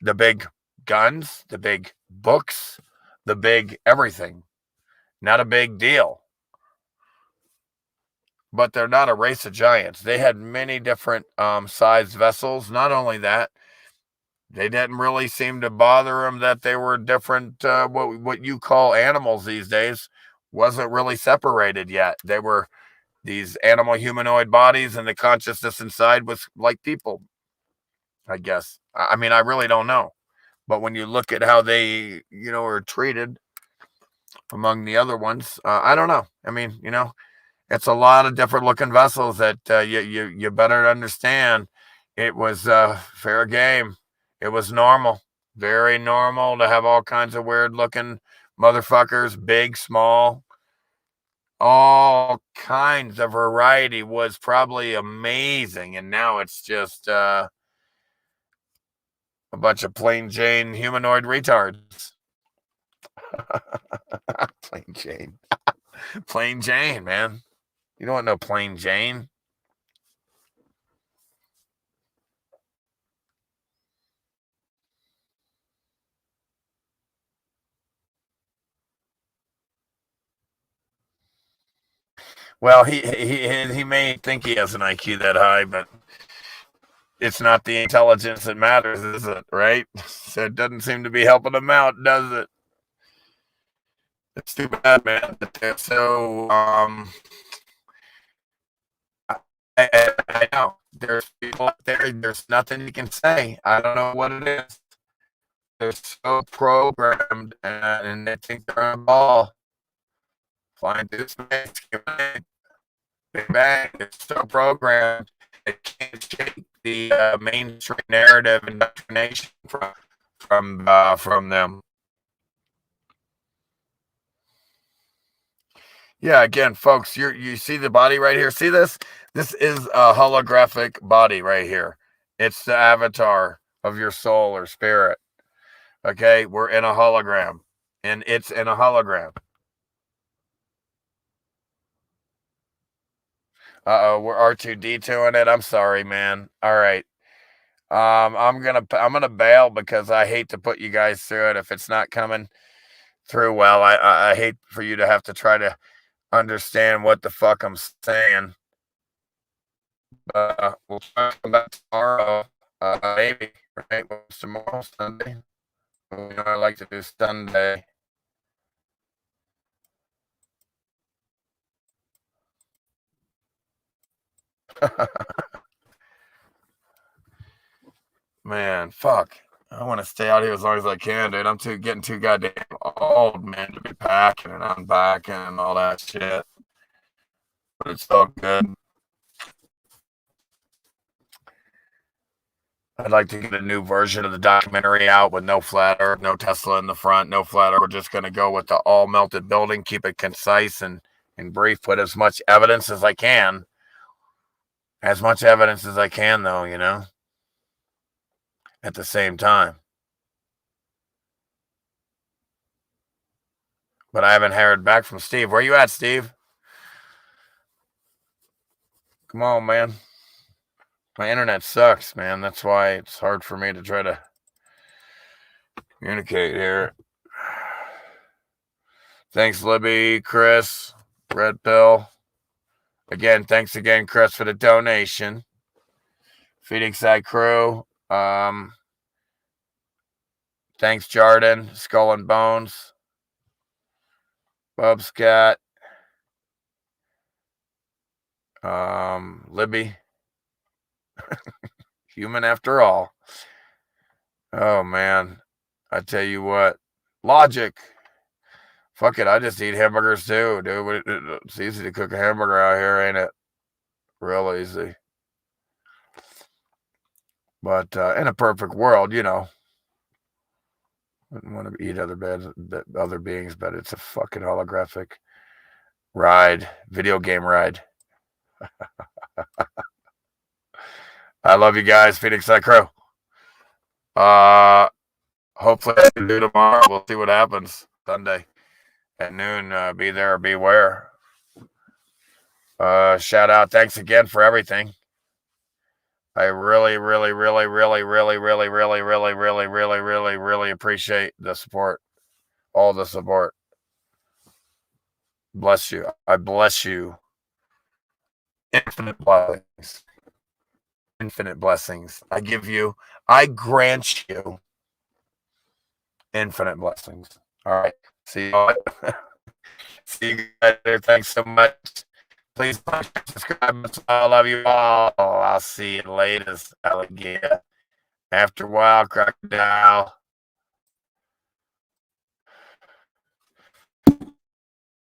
the big guns, the big books, the big everything. Not a big deal. But they're not a race of giants. They had many different sized vessels. Not only that, they didn't really seem to bother them that they were different. What you call animals these days wasn't really separated yet. They were these animal humanoid bodies, and the consciousness inside was like people, I guess. I mean, I really don't know. But when you look at how they, are treated among the other ones, I don't know. I mean, it's a lot of different looking vessels that you better understand. It was fair game. It was normal, very normal to have all kinds of weird looking motherfuckers, big, small, all kinds of variety was probably amazing. And now it's just a bunch of plain Jane humanoid retards. Plain Jane. Plain Jane, man. You don't want no plain Jane. Well, he may think he has an IQ that high, but it's not the intelligence that matters, is it? Right? So it doesn't seem to be helping him out, does it? It's too bad, man. So, I know there's people out there. There's nothing you can say. I don't know what it is. They're so programmed, and they think they're on a ball. Flying through space, big bang. It's so programmed. It can't shake the mainstream narrative indoctrination from them. Yeah, again, folks, you see the body right here. See this? This is a holographic body right here. It's the avatar of your soul or spirit. Okay, we're in a hologram, and it's in a hologram. We're R2D2 in it. I'm sorry, man. All right. I'm gonna bail because I hate to put you guys through it if it's not coming through well. I hate for you to have to try to understand what the fuck I'm saying. We'll try to come back tomorrow, maybe. Right? What's tomorrow? Sunday. I like to do Sunday. Man, fuck. I want to stay out here as long as I can, dude. I'm getting too goddamn old, man, to be packing and unpacking and all that shit. But it's all good. I'd like to get a new version of the documentary out with no flat earth, no Tesla in the front, no flat earth. We're just going to go with the all melted building, keep it concise and brief, put as much evidence as I can. As much evidence as I can, though, at the same time. But I haven't heard back from Steve. Where you at, Steve? Come on, man. My internet sucks, man. That's why it's hard for me to try to communicate here. Thanks, Libby, Chris, Red Pill. Again, thanks again, Chris, for the donation. Phoenix Side Crew. Thanks, Jordan. Skull and Bones. Bub's Cat. Libby. Human after all. Oh, man. I tell you what. Logic. Fuck it. I just eat hamburgers too, dude. It's easy to cook a hamburger out here, ain't it? Real easy. But in a perfect world, wouldn't want to eat other beings, but it's a fucking holographic ride, video game ride. I love you guys, Phoenix Side Crow. Hopefully I can do tomorrow. We'll see what happens. Sunday at noon. Be there or beware. Shout out. Thanks again for everything. I really appreciate the support. All the support. Bless you. I bless you. Infinite blessings. Infinite blessings. I grant you infinite blessings. All right. See you. See you guys later. Thanks so much. Please like, subscribe. I love you all. I'll see you later, alligator. After a while, crocodile.